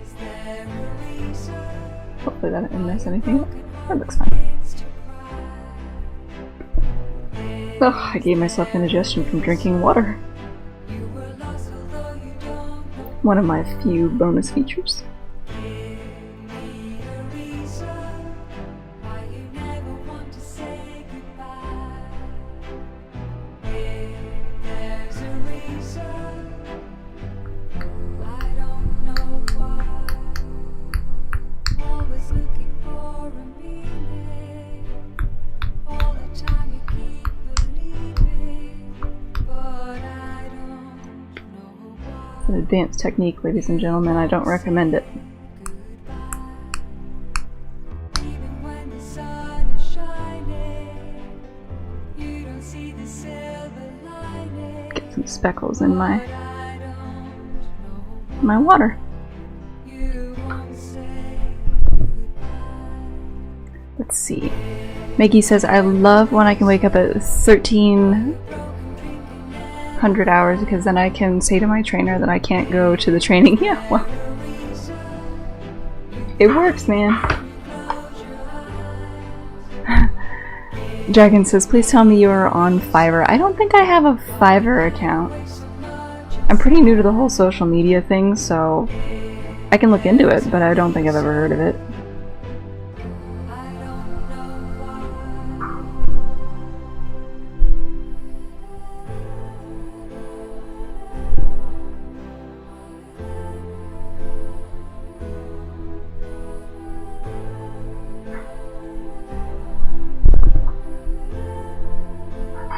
Is there a reason Hopefully that didn't miss anything. That looks fine. Oh, I gave myself indigestion from drinking water. you were lost although you don't know? One of my few bonus features. Give me a reason why you never want to say goodbye. If there's a reason, I don't know why. Always looking for a meaning. All the time you keep believing, but I don't know why. It's an advanced technique, ladies and gentlemen. I don't recommend it. Even when the sun is shining, you don't see the silver lining. Get some speckles in I don't know my water. you won't say Let's see. Maggie says, I love when I can wake up at 1300 hours because then I can say to my trainer that I can't go to the training. Yeah, well, it works, man. Dragon says, please tell me you are on Fiverr. I don't think I have a Fiverr account. I'm pretty new to the whole social media thing, so I can look into it, but I don't think I've ever heard of it.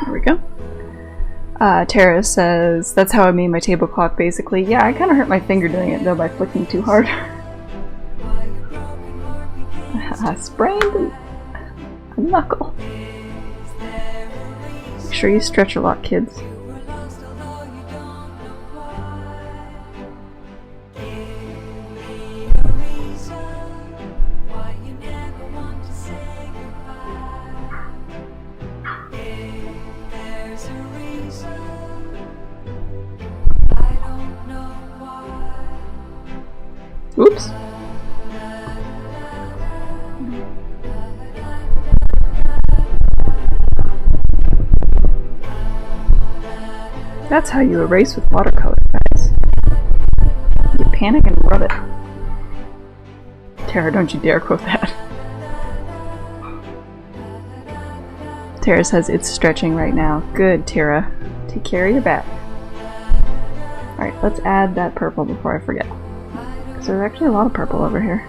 There we go. Tara says, that's how I made my table clock basically. Yeah, I kind of hurt my finger doing it though by flicking too hard. I sprained a knuckle. Make sure you stretch a lot, kids. Oops. That's how you erase with watercolor, guys. You panic and rub it. Tara, don't you dare quote that. Tara says it's stretching right now. Good, Tara. Take care of your back. Alright, let's add that purple before I forget. Because there's actually a lot of purple over here.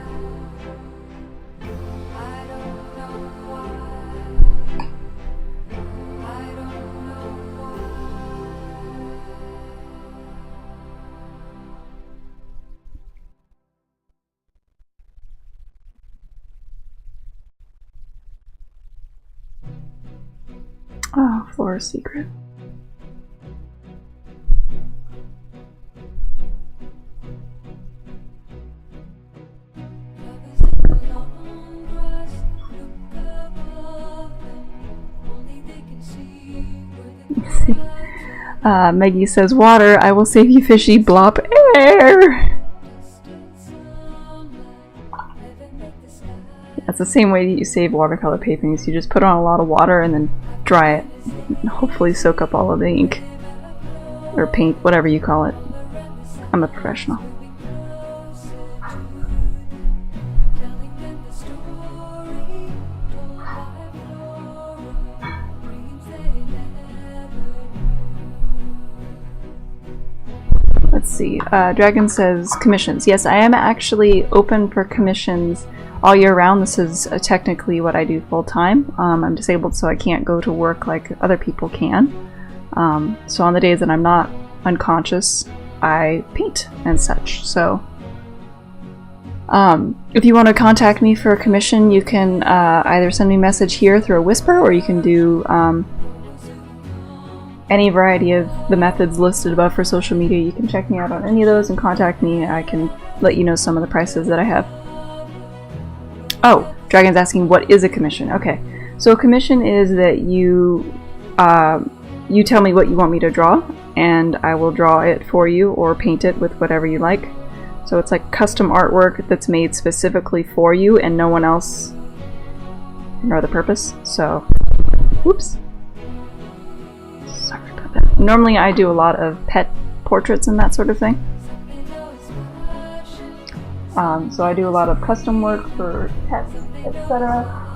Oh, Flora's secret. Maggie says, water, I will save you fishy, blop air! That's the same way that you save watercolor paintings. You just put on a lot of water and then dry it. And hopefully soak up all of the ink. Or paint, whatever you call it. I'm a professional. Let's see. Dragon says commissions. Yes, I am actually open for commissions all year round. This is technically what I do full time. I'm disabled, so I can't go to work like other people can. So on the days that I'm not unconscious, I paint and such. So if you want to contact me for a commission, you can either send me a message here through a whisper, or you can do any variety of the methods listed above for social media. You can check me out on any of those and contact me. I can let you know some of the prices that I have. Oh, Dragon's asking what is a commission. Okay, So a commission is that you tell me what you want me to draw, and I will draw it for you or paint it with whatever you like. So it's like custom artwork that's made specifically for you and no one else, no other purpose. So, whoops. Sorry about that. Normally I do a lot of pet portraits and that sort of thing. So I do a lot of custom work for pets, etc.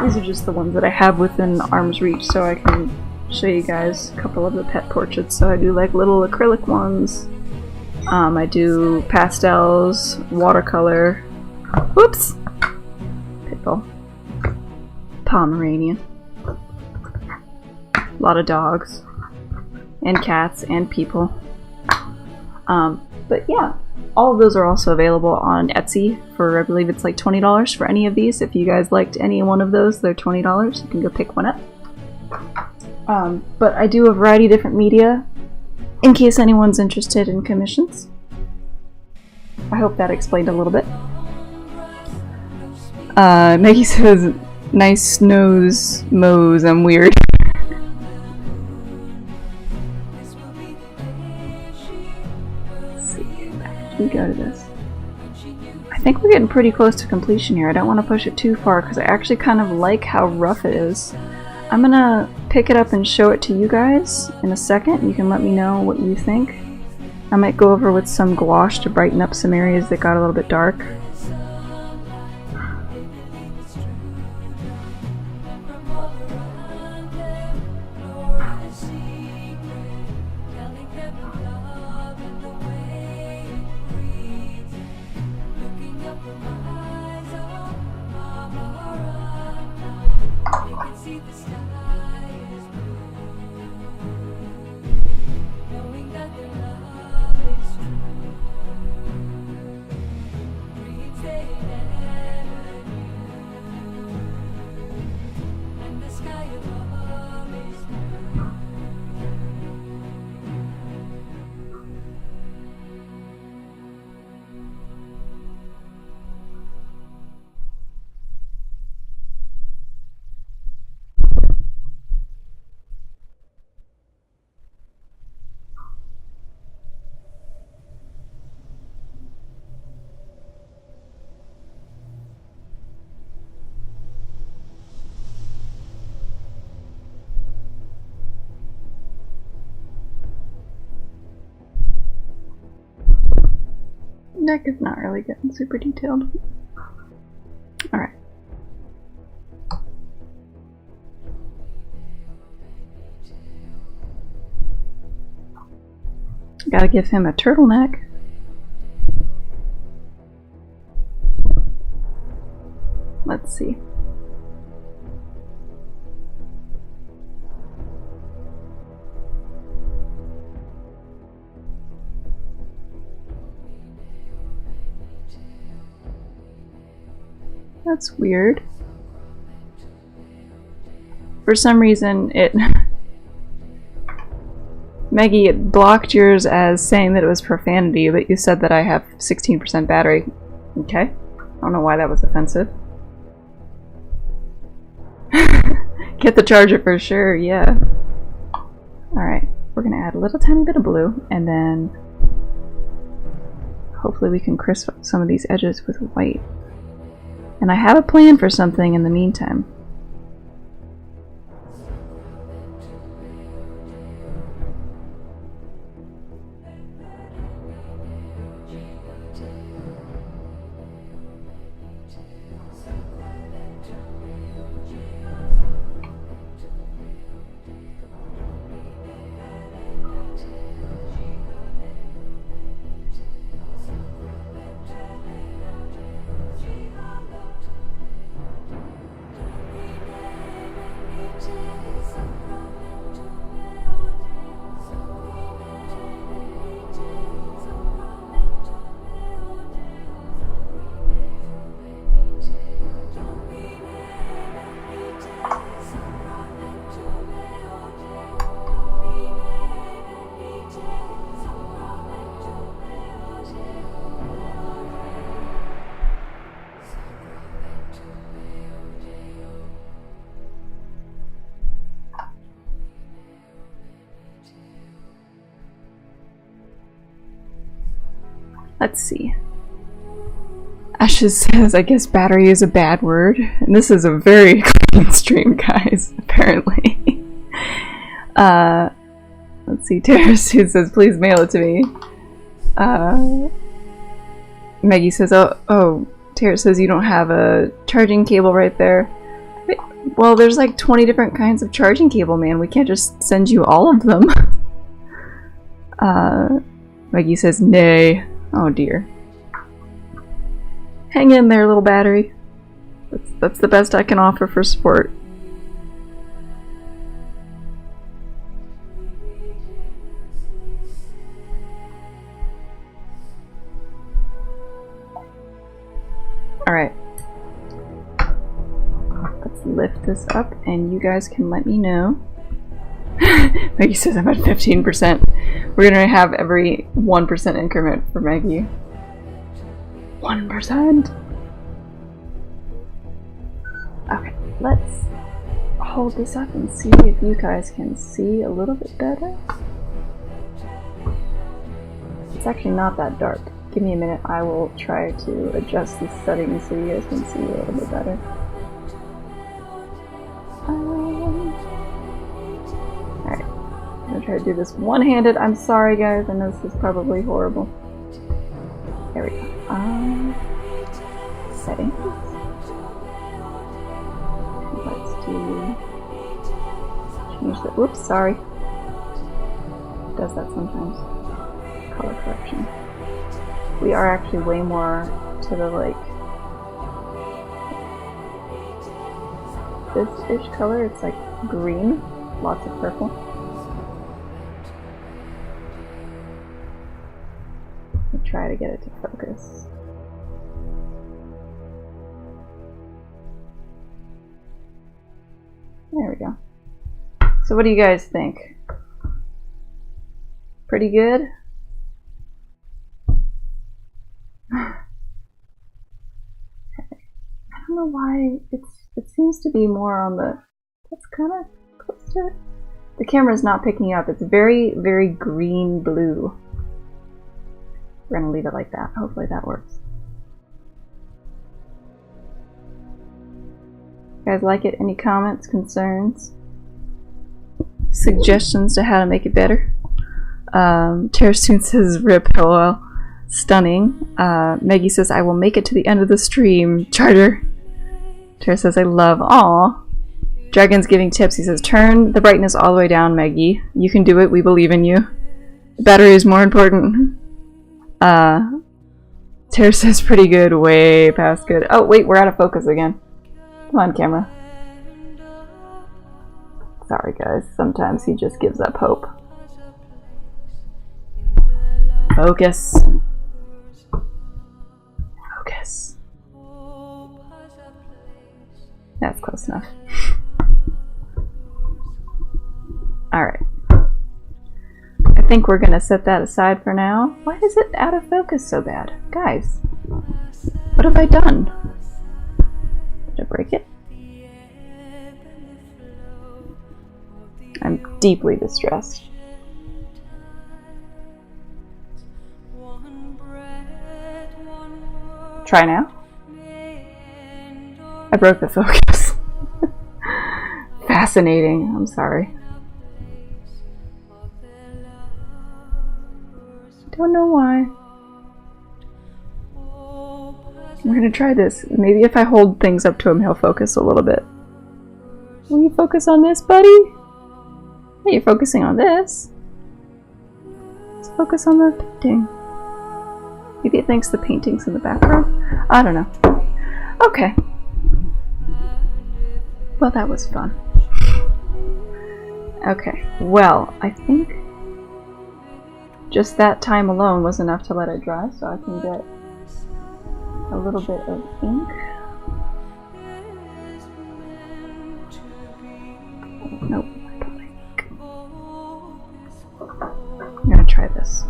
These are just the ones that I have within arm's reach, so I can show you guys a couple of the pet portraits. So I do like little acrylic ones. I do pastels, watercolor. Whoops! Pitbull. Pomeranian. A lot of dogs. And cats and people. But yeah, all of those are also available on Etsy for, I believe it's like $20 for any of these. If you guys liked any one of those, they're $20. You can go pick one up. But I do a variety of different media in case anyone's interested in commissions. I hope that explained a little bit. Maggie says, nice nose, Mose, I'm weird. Let's see, how do we go to this? I think we're getting pretty close to completion here. I don't want to push it too far because I actually kind of like how rough it is. I'm gonna pick it up and show it to you guys in a second. You can let me know what you think. I might go over with some gouache to brighten up some areas that got a little bit dark. Neck is not really getting super detailed. Alright. Gotta give him a turtleneck. Let's see. That's weird. For some reason it Maggie, it blocked yours as saying that it was profanity, but you said that I have 16% battery. Okay. I don't know why that was offensive. Get the charger for sure, yeah. Alright, we're gonna add a little tiny bit of blue, and then hopefully we can crisp up some of these edges with white. And I have a plan for something in the meantime. Let's see. Ashes says, I guess battery is a bad word. And this is a very clean stream, guys, apparently. Let's see, Tara says, please mail it to me. Maggie says, oh, Tara says you don't have a charging cable right there. Well, there's like 20 different kinds of charging cable, man. We can't just send you all of them. Maggie says, nay. Oh dear. Hang in there, little battery. That's the best I can offer for support. Alright. Let's lift this up and you guys can let me know. Maggie says I'm at 15%. We're gonna have every 1% increment for Maggie. 1%! Okay, let's hold this up and see if you guys can see a little bit better. It's actually not that dark. Give me a minute, I will try to adjust the settings so you guys can see a little bit better. Alright, I'm gonna try to do this one-handed. I'm sorry guys, I know this is probably horrible. There we go. Settings. Let's do... change the... Whoops, sorry. It does that sometimes. Color correction. We are actually way more to the, like, this-ish color. It's like green, lots of purple. I'll try to get it to focus. There we go. So what do you guys think? Pretty good? I don't know why it seems to be more on the... That's kind of close to it. The camera's not picking up. It's very, very green blue. We're gonna leave it like that. Hopefully that works. You guys like it? Any comments, concerns, suggestions to how to make it better? Tara soon says rip, lol. Stunning. Maggie says I will make it to the end of the stream. Charter. Tara says I love. Aw. Dragon's giving tips. He says turn the brightness all the way down, Maggie. You can do it. We believe in you. The battery is more important. Tara says pretty good. Way past good. Oh wait, we're out of focus again. Come on, camera. Sorry guys, sometimes he just gives up hope. Focus. Focus. That's close enough. Alright. I think we're gonna set that aside for now. Why is it out of focus so bad? Guys, what have I done? Did I break it? I'm deeply distressed. Try now? I broke the focus. Fascinating. I'm sorry. Don't know why. We're gonna try this. Maybe if I hold things up to him, he'll focus a little bit. Will you focus on this, buddy? Hey, you're focusing on this. Let's focus on the painting. Maybe it thinks the painting's in the background. I don't know. Okay. Well, that was fun. Okay, well, I think just that time alone was enough to let it dry, so I can get a little bit of ink. Nope. I'm gonna try this.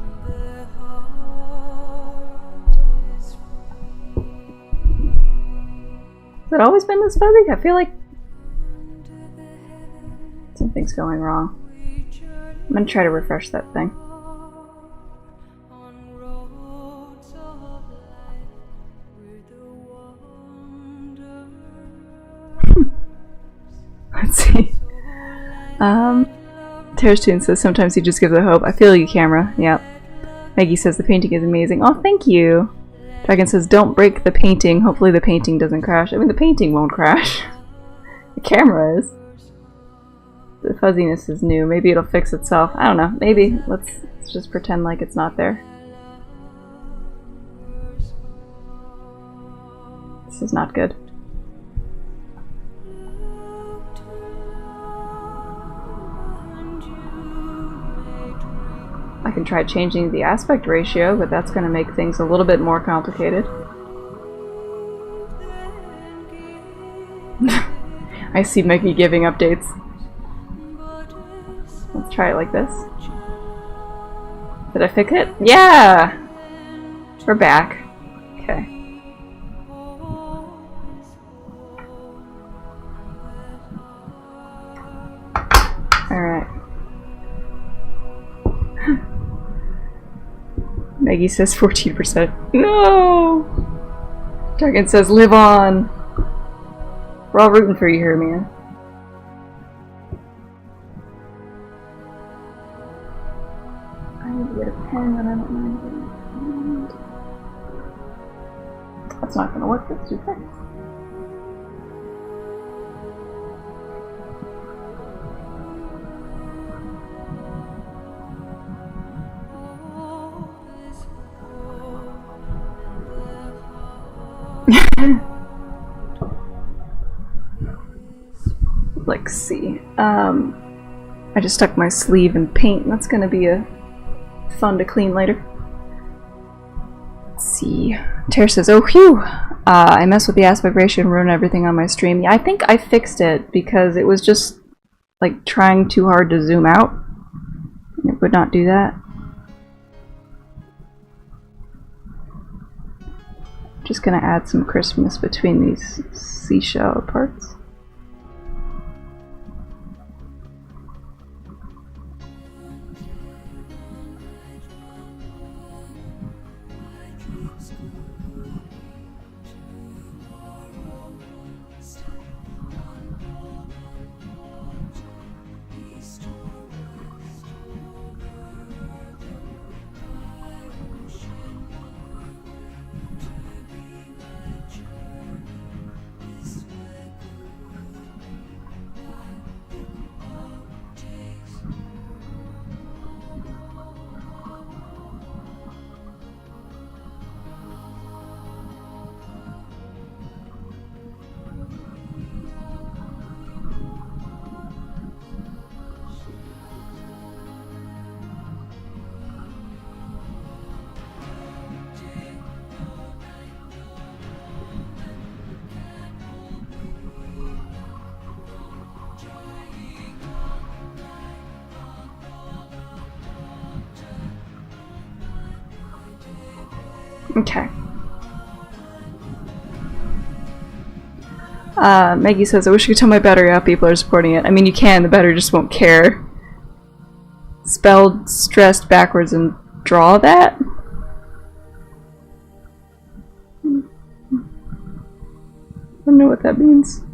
Has it always been this fuzzy? I feel like something's going wrong. I'm gonna try to refresh that thing. Terrastune says sometimes he just gives a hope. I feel you, camera. Yep. Maggie says the painting is amazing. Oh, thank you. Dragon says don't break the painting. Hopefully the painting doesn't crash. I mean, the painting won't crash. The camera is. The fuzziness is new. Maybe it'll fix itself. I don't know. Maybe. Let's just pretend like it's not there. This is not good. I can try changing the aspect ratio, but that's going to make things a little bit more complicated. I see Mickey giving updates. Let's try it like this. Did I fix it? Yeah! We're back. Okay. Alright. Maggie says 14%. No! Dragon says live on! We're all rooting for you here, man. I need to get a pen, but I don't mind getting a pen. That's not gonna work, that's too fast. Let's see. I just stuck my sleeve in paint. That's gonna be fun to clean later. Let's see. Tara says, "Oh, phew! I messed with the aspect ratio and ruined everything on my stream." Yeah, I think I fixed it because it was just like trying too hard to zoom out. It would not do that. Just gonna add some crispness between these seashell parts. Okay. Maggie says, I wish you could tell my battery how people are supporting it. I mean, you can, the battery just won't care. Spelled stressed backwards and draw that? I don't know what that means.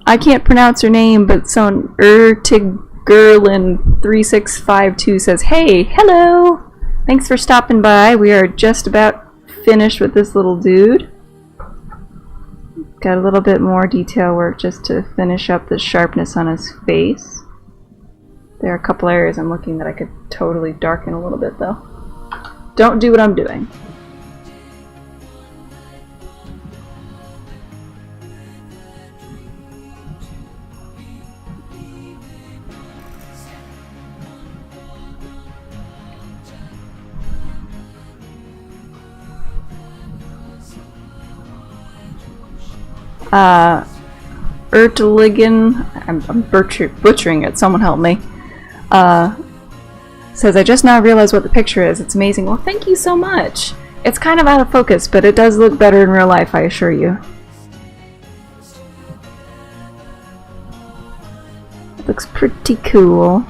I can't pronounce her name, but someone Ertigerlin3652 says, hey, hello! Thanks for stopping by. We are just about finished with this little dude. Got a little bit more detail work just to finish up the sharpness on his face. There are a couple areas I'm looking that I could totally darken a little bit though. Don't do what I'm doing. Erteligen, I'm butchering it, someone help me, says, I just now realized what the picture is. It's amazing. Well, thank you so much. It's kind of out of focus, but it does look better in real life, I assure you. It looks pretty cool.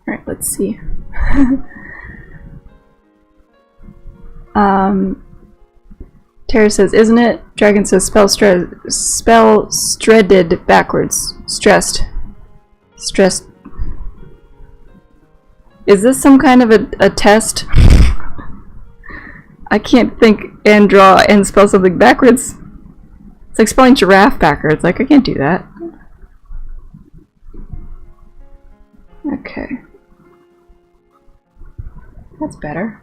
Alright, let's see. Tara says, isn't it? Dragon says, spell stredded backwards. Stressed. Stressed. Is this some kind of a test? I can't think and draw and spell something backwards. It's like spelling giraffe backwards. Like, I can't do that. Okay. That's better.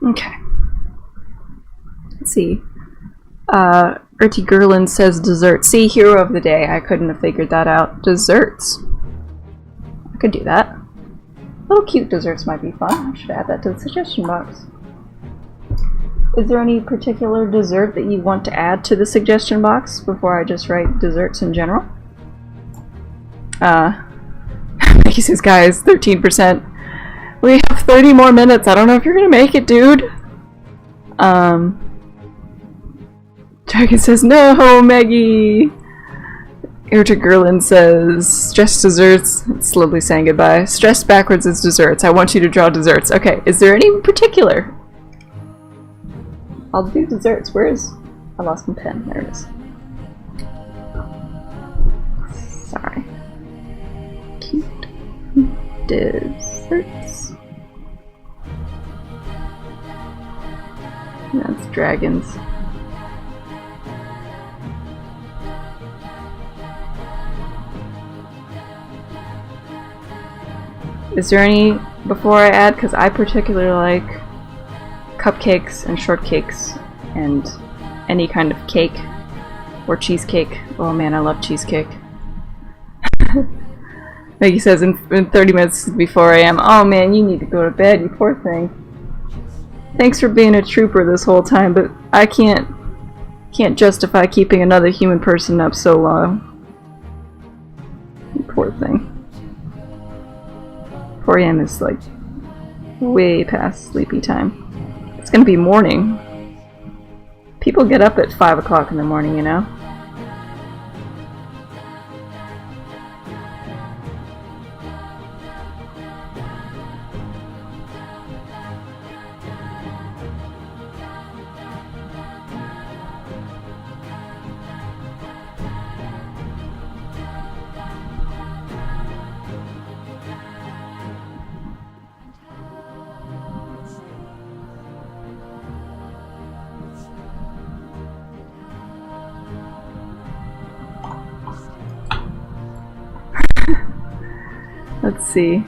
Okay. Let's see. Erty Gerlin says dessert. See, hero of the day. I couldn't have figured that out. Desserts. I could do that. Little cute desserts might be fun. I should add that to the suggestion box. Is there any particular dessert that you want to add to the suggestion box before I just write desserts in general? He says, guys, 13%. We have 30 more minutes. I don't know if you're gonna make it, dude. Dragon says, no, Maggie! Irta Gerlin says, stress desserts. It's slowly saying goodbye. Stress backwards is desserts. I want you to draw desserts. Okay, is there any in particular? I'll do desserts. Where is... I lost my pen. There it is. Sorry. Cute desserts. That's dragons. Is there any before I add? Because I particularly like cupcakes and shortcakes and any kind of cake or cheesecake. Oh man, I love cheesecake. Maggie says in 30 minutes before I am. Oh man, you need to go to bed, you poor thing. Thanks for being a trooper this whole time, but I can't justify keeping another human person up so long. You poor thing. 4 AM is like way past sleepy time. It's gonna be morning. People get up at 5 o'clock in the morning, you know? Let's see.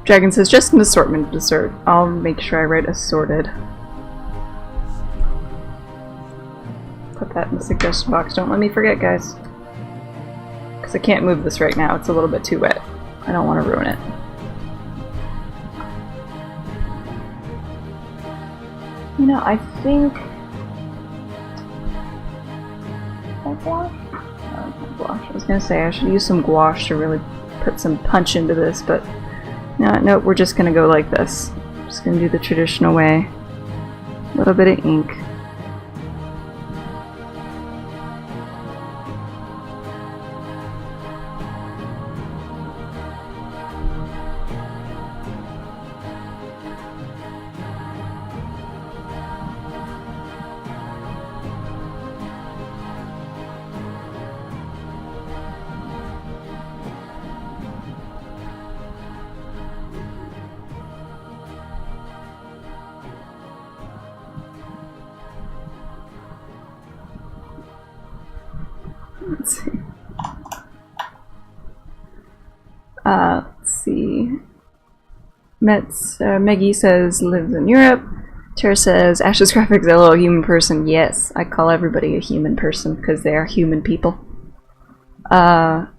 Dragon says, just an assortment of dessert. I'll make sure I write assorted. Put that in the suggestion box. Don't let me forget, guys. Because I can't move this right now. It's a little bit too wet. I don't want to ruin it. You know, I think... gouache? No, not gouache. I was going to say I should use some gouache to really put some punch into this, but no, we're just gonna go like this. Just gonna do the traditional way. A little bit of ink. Let's see. Let's see. Meggie says lives in Europe. Tara says Ashes.Graphics, LO, human person. Yes, I call everybody a human person because they are human people. Urcha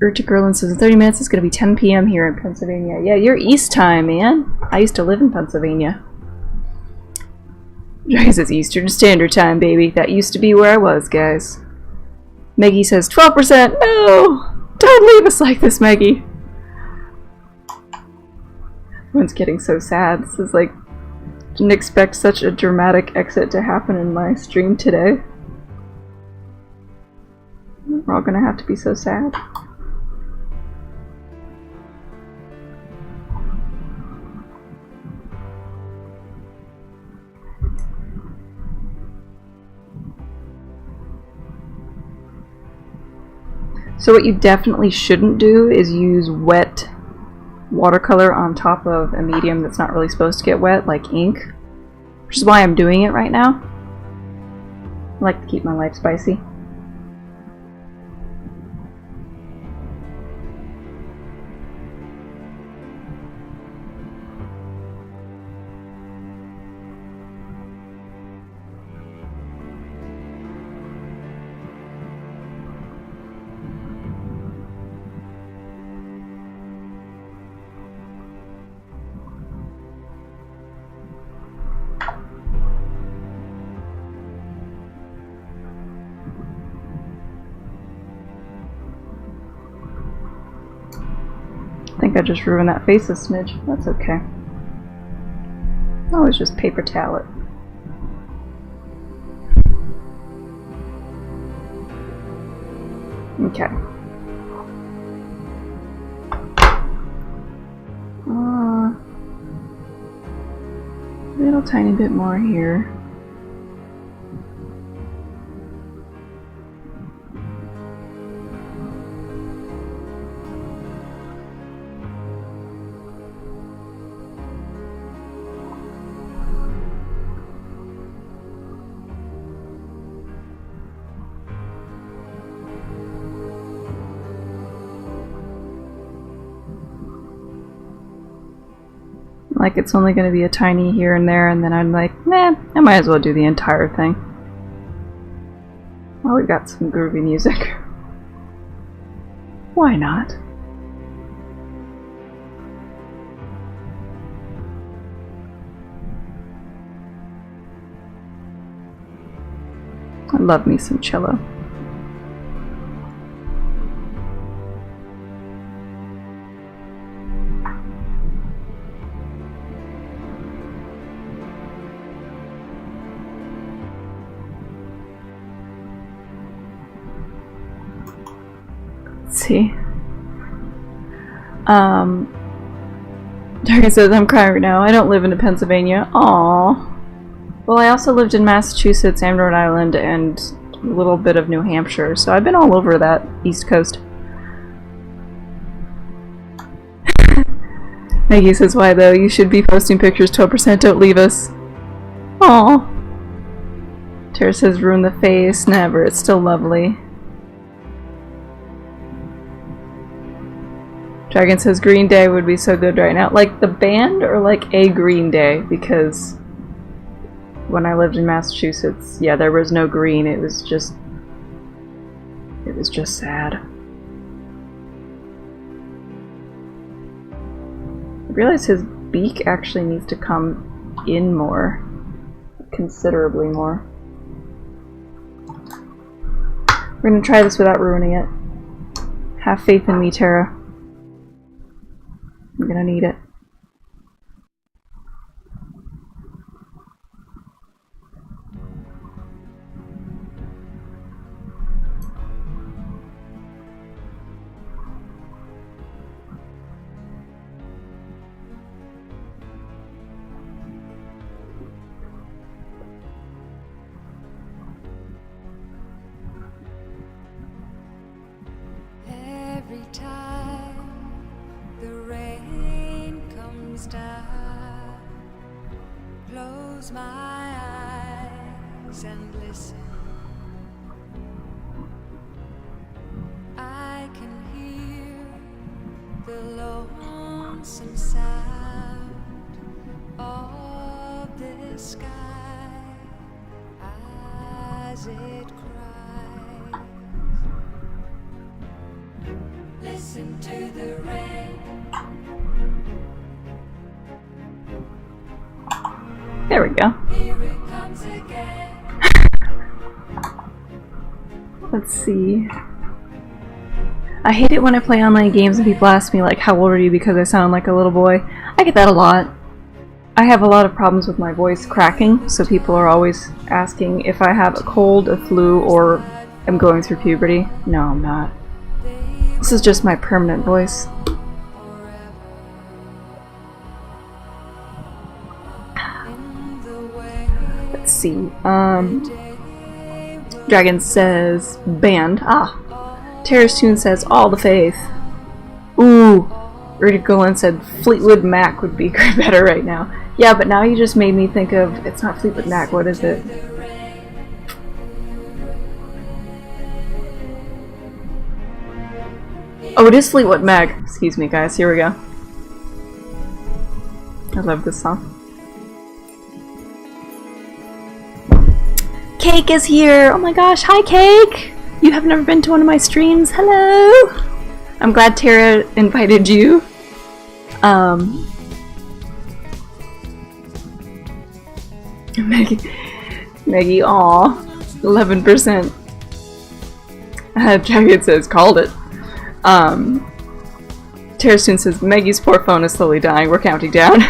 Gerlin says in 30 minutes it's going to be 10 p.m. here in Pennsylvania. Yeah, you're East time, man. I used to live in Pennsylvania. Dragon says Eastern Standard Time, baby. That used to be where I was, guys. Maggie says 12%. No! Don't leave us like this, Maggie. Everyone's getting so sad. This is like, didn't expect such a dramatic exit to happen in my stream today. We're all gonna have to be so sad. So what you definitely shouldn't do is use wet watercolor on top of a medium that's not really supposed to get wet, like ink. Which is why I'm doing it right now. I like to keep my life spicy. I think I just ruined that face a smidge. That's okay. Always just paper towel it. Okay. A little tiny bit more here. Like it's only going to be a tiny here and there, and then I'm like, nah, I might as well do the entire thing. Well, we've got some groovy music. Why not? I love me some cello. See. Dragon says, I'm crying right now. I don't live in Pennsylvania. Aww. Well, I also lived in Massachusetts and Rhode Island and a little bit of New Hampshire, so I've been all over that East Coast. Maggie says, why though? You should be posting pictures. 12%, don't leave us. Aww. Tara says, ruin the face. Never. It's still lovely. Dragon says Green Day would be so good right now. Like the band or like a Green Day? Because when I lived in Massachusetts, yeah, there was no green. It was just sad. I realize his beak actually needs to come in more. Considerably more. We're gonna try this without ruining it. Have faith in me, Tara. I'm gonna need it. Every time the rain comes down, close my eyes and listen. I can hear the lone lonesome sound of the sky as it cries. Listen to the rain. There we go. Here it comes again. Let's see. I hate it when I play online games and people ask me like, how old are you, because I sound like a little boy. I get that a lot. I have a lot of problems with my voice cracking, so people are always asking if I have a cold, a flu, or am going through puberty. No, I'm not. This is just my permanent voice. Let's see. Dragon says band. Ah. Terrace Tune says all the faith. Ooh. Rudy Golan said Fleetwood Mac would be better right now. Yeah, but now you just made me think of, it's not Fleetwood Mac, what is it? Oh, it is Fleetwood Mac. Excuse me, guys. Here we go. I love this song. Cake is here! Oh my gosh, hi Cake! You have never been to one of my streams. Hello! I'm glad Tara invited you. Maggie, aw. 11%. Jagged says, called it. Tara soon says, Maggie's poor phone is slowly dying. We're counting down.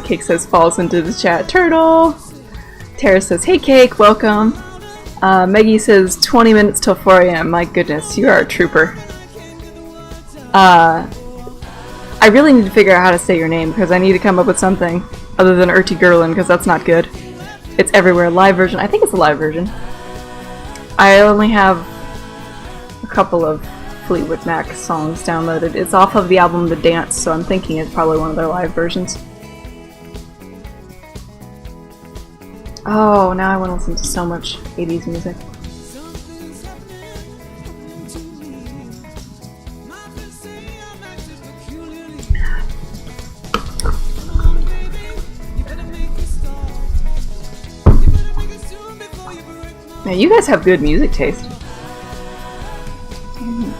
Cake says, falls into the chat. Turtle! Tara says, hey Cake, welcome. Maggie says, 20 minutes till 4 AM. My goodness, you are a trooper. I really need to figure out how to say your name, because I need to come up with something other than Urti Gerlin, because that's not good. It's everywhere. Live version. I think it's a live version. I only have a couple of Fleetwood Mac songs downloaded. It's off of the album The Dance, so I'm thinking it's probably one of their live versions. Oh, now I want to listen to so much 80s music. Man, you guys have good music taste.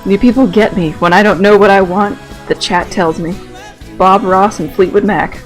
You people get me. When I don't know what I want, the chat tells me. Bob Ross and Fleetwood Mac.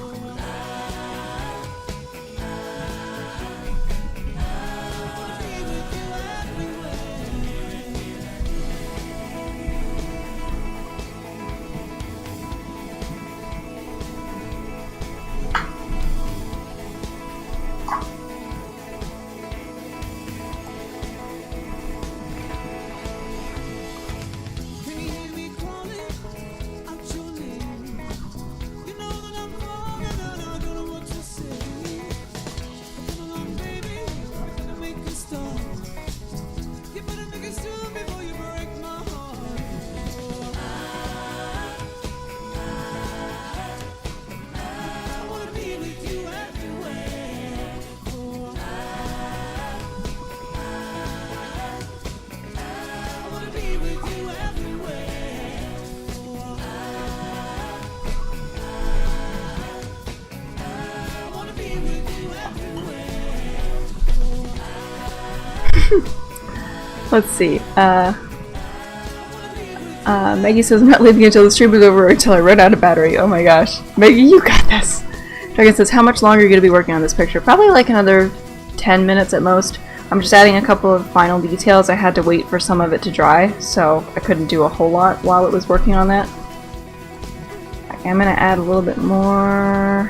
Let's see. Maggie says, I'm not leaving until the stream is over or until I run out of battery. Oh my gosh. Maggie, you got this! Dragon says, how much longer are you going to be working on this picture? Probably like another 10 minutes at most. I'm just adding a couple of final details. I had to wait for some of it to dry, so I couldn't do a whole lot while it was working on that. I am going to add a little bit more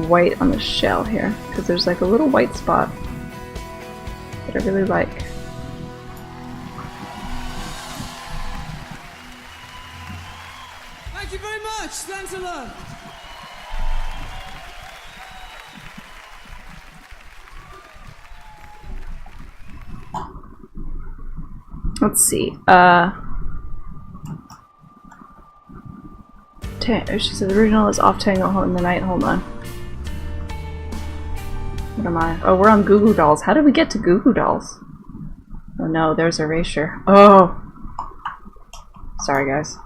white on the shell here, because there's like a little white spot that I really like. Thank you very much. Thanks a lot. Let's see. She said the original is off Tango in the night. Hold on. What am I? Oh, we're on Goo Goo Dolls. How did we get to Goo Goo Dolls? Oh no, there's Erasure. Oh! Sorry, guys.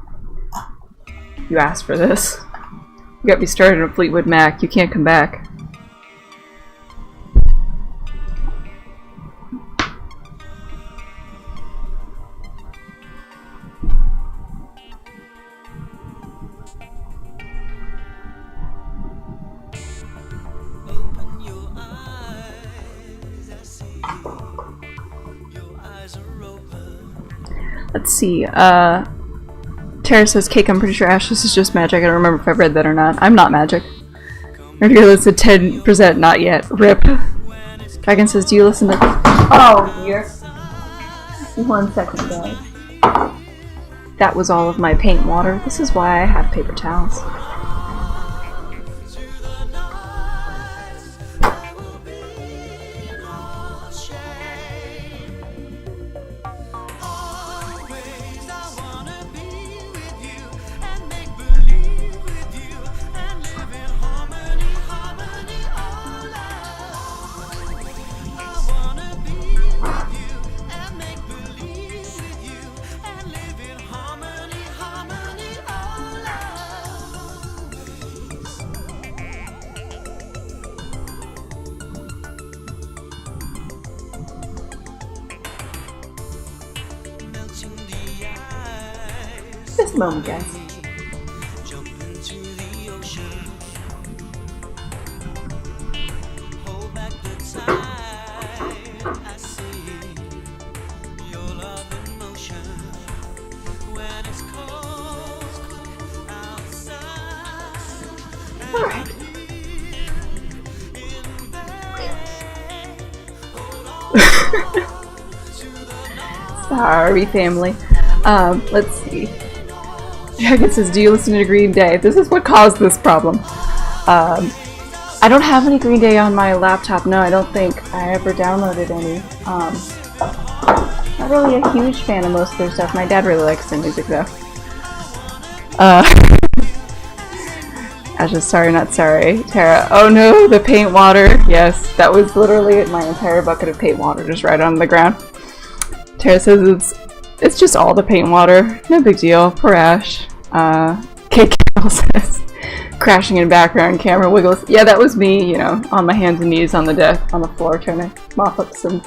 You asked for this. You got me started on Fleetwood Mac. You can't come back. Let's see, Tara says, Cake, I'm pretty sure Ashes is just magic. I don't remember if I read that or not. I'm not magic. Regular said 10%, not yet. RIP. Dragon says, do you listen to... Oh, dear. 1 second, guys. That was all of my paint water. This is why I have paper towels. Just a moment, guys. Alright. Sorry, family. Let's see. Dragon says, do you listen to Green Day? This is what caused this problem. I don't have any Green Day on my laptop. No, I don't think I ever downloaded any. Not really a huge fan of most of their stuff. My dad really likes their music, though. Ashes, sorry, not sorry. Tara, oh no, the paint water. Yes, that was literally my entire bucket of paint water just right on the ground. Tara says it's just all the paint water. No big deal. Poor Ash. Cake says, crashing in background, camera wiggles. Yeah, that was me, you know, on my hands and knees on the deck, on the floor, trying to mop up some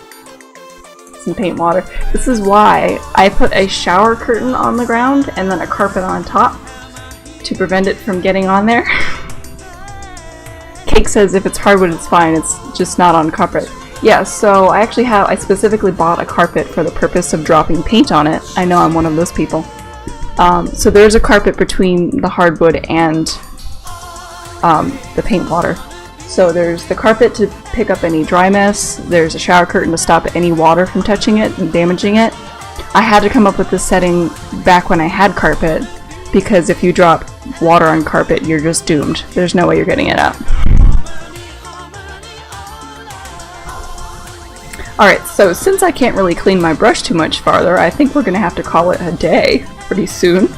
paint water. This is why I put a shower curtain on the ground and then a carpet on top to prevent it from getting on there. Cake says if it's hardwood it's fine, it's just not on carpet. Yeah, so I specifically bought a carpet for the purpose of dropping paint on it. I know I'm one of those people. So there's a carpet between the hardwood and the paint water. So there's the carpet to pick up any dry mess, there's a shower curtain to stop any water from touching it and damaging it. I had to come up with this setting back when I had carpet, because if you drop water on carpet, you're just doomed. There's no way you're getting it out. Alright, so since I can't really clean my brush too much farther, I think we're gonna have to call it a day pretty soon.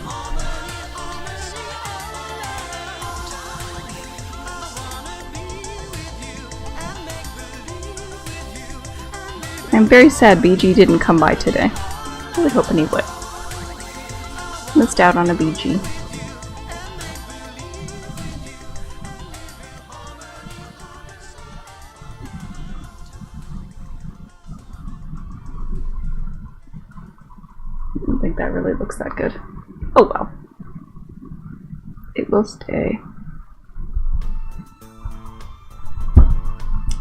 I'm very sad BG didn't come by today. Really hoping he would. Missed out on a BG. I don't think that really looks that good. Oh well. It will stay.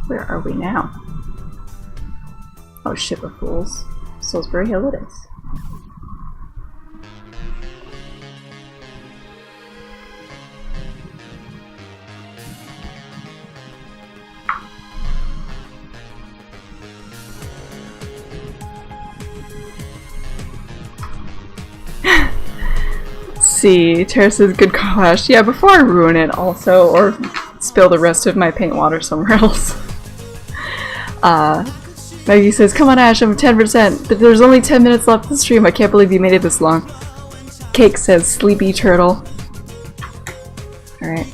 Where are we now? Oh, ship of fools. Salisbury Hill it is. Let's see. Tara says good call, Ash. Yeah, before I ruin it also, or spill the rest of my paint water somewhere else. Maggie says, come on Ash, I'm 10%, but there's only 10 minutes left of the stream, I can't believe you made it this long. Cake says, sleepy turtle. Alright.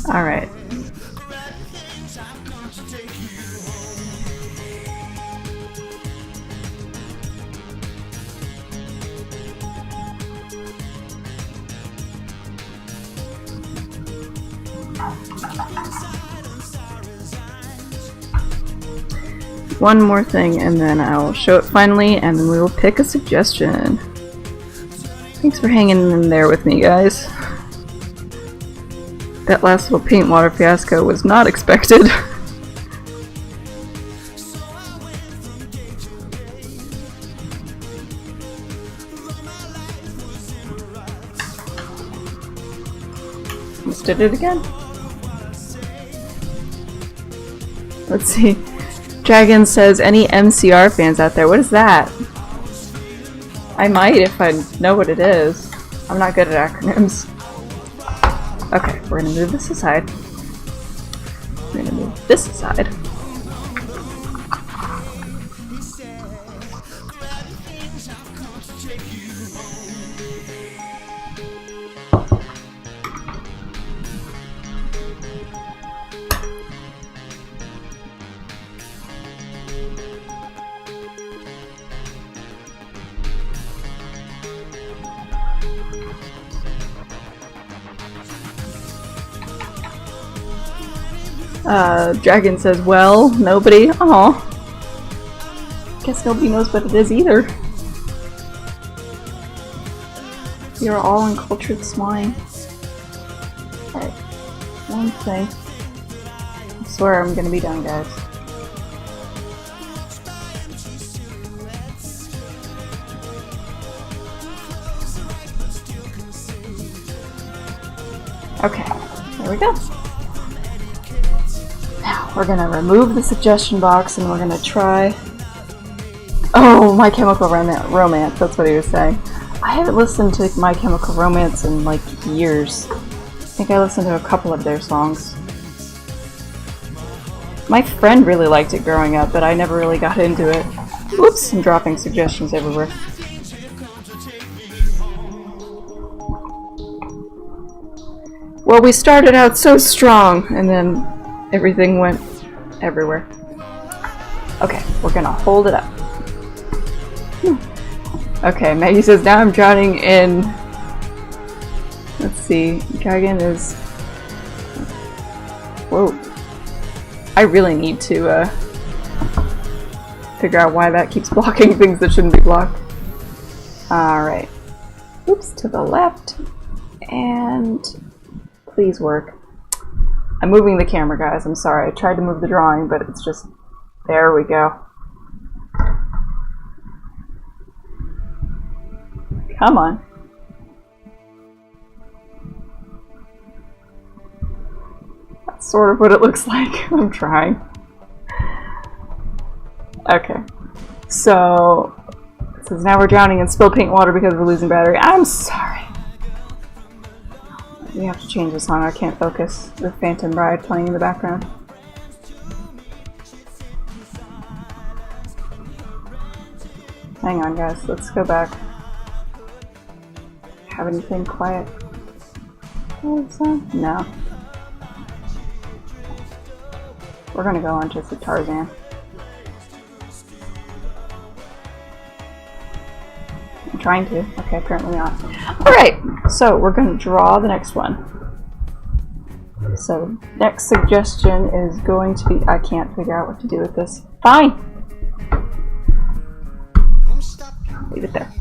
All right. One more thing and then I'll show it finally and then we will pick a suggestion. Thanks for hanging in there with me, guys. That last little paint water fiasco was not expected. Almost did it again. Let's see. Dragon says, any MCR fans out there? What is that? I might if I know what it is. I'm not good at acronyms. Okay, we're gonna move this aside. We're gonna move this aside. Dragon says, well, nobody. Aw. Guess nobody knows what it is either. You're all uncultured swine. Alright. One thing. I swear I'm gonna be done, guys. Okay. There we go. We're gonna remove the suggestion box and we're gonna try... Oh, My Chemical Romance, that's what he was saying. I haven't listened to My Chemical Romance in like years. I think I listened to a couple of their songs. My friend really liked it growing up, but I never really got into it. Whoops, I'm dropping suggestions everywhere. Well, we started out so strong, and then everything went everywhere. Okay, we're gonna hold it up. Okay, Maggie says, now I'm drowning in... Let's see, Dragon is... Whoa. I really need to figure out why that keeps blocking things that shouldn't be blocked. Alright. Oops, to the left. And... Please work. I'm moving the camera, guys. I'm sorry. I tried to move the drawing, but it's just... There we go. Come on. That's sort of what it looks like. I'm trying. Okay. So... It says, now we're drowning in spilled paint water because we're losing battery. I'm sorry. We have to change the song. I can't focus. The Phantom Bride playing in the background. Hang on, guys. Let's go back. Have anything quiet? No. We're gonna go on just a Tarzan. I'm trying to. Okay, apparently not. Alright, so we're going to draw the next one. So, next suggestion is going to be... I can't figure out what to do with this. Fine! Leave it there.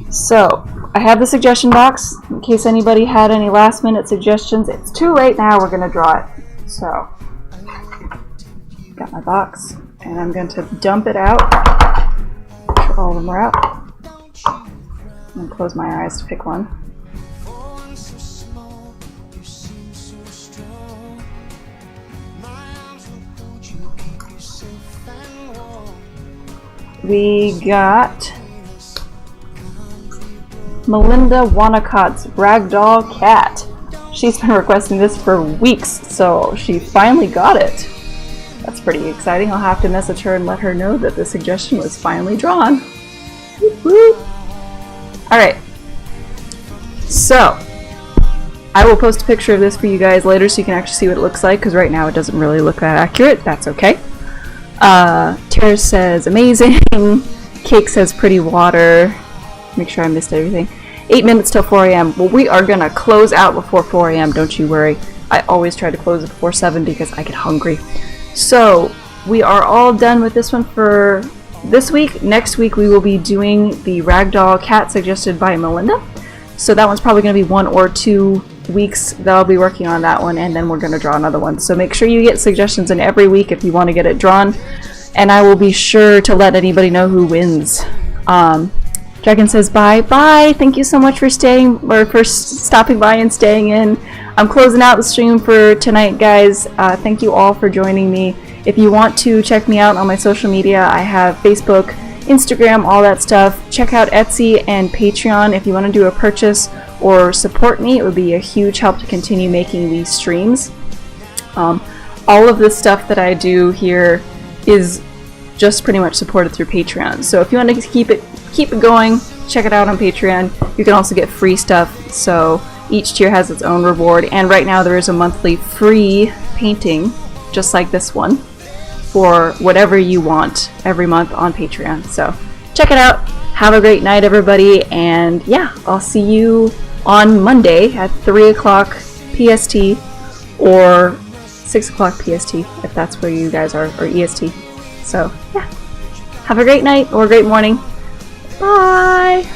So, I have the suggestion box. In case anybody had any last minute suggestions, it's too late now, we're going to draw it. So, got my box, and I'm going to dump it out. Make sure all of them are out. And close my eyes to pick one. We got Melinda Wanacott's Ragdoll Cat. She's been requesting this for weeks, so she finally got it. That's pretty exciting. I'll have to message her and let her know that the suggestion was finally drawn. Alright. So, I will post a picture of this for you guys later so you can actually see what it looks like, because right now it doesn't really look that accurate. That's okay. Tara says, amazing. Cake says, pretty water. Make sure I missed everything. 8 minutes till 4 a.m. Well, we are going to close out before 4 a.m. Don't you worry. I always try to close it before 7 because I get hungry. So, we are all done with this one for this week. Next week we will be doing the ragdoll cat suggested by Melinda. So that one's probably going to be 1 or 2 weeks that I'll be working on that one, and then we're going to draw another one. So make sure you get suggestions in every week if you want to get it drawn, and I will be sure to let anybody know who wins. Dragon says bye. Thank you so much for staying, or for stopping by and staying in. I'm closing out the stream for tonight, guys. Thank you all for joining me. If you want to check me out on my social media, I have Facebook, Instagram, all that stuff. Check out Etsy and Patreon if you want to do a purchase or support me. It would be a huge help to continue making these streams. All of the stuff that I do here is just pretty much supported through Patreon. So if you want to keep it going, check it out on Patreon. You can also get free stuff. So each tier has its own reward, and right now there is a monthly free painting, just like this one, for whatever you want every month on Patreon. So check it out. Have a great night, everybody, and yeah, I'll see you on Monday at 3 o'clock PST or 6 o'clock PST if that's where you guys are, or EST. So yeah, have a great night or a great morning. Bye!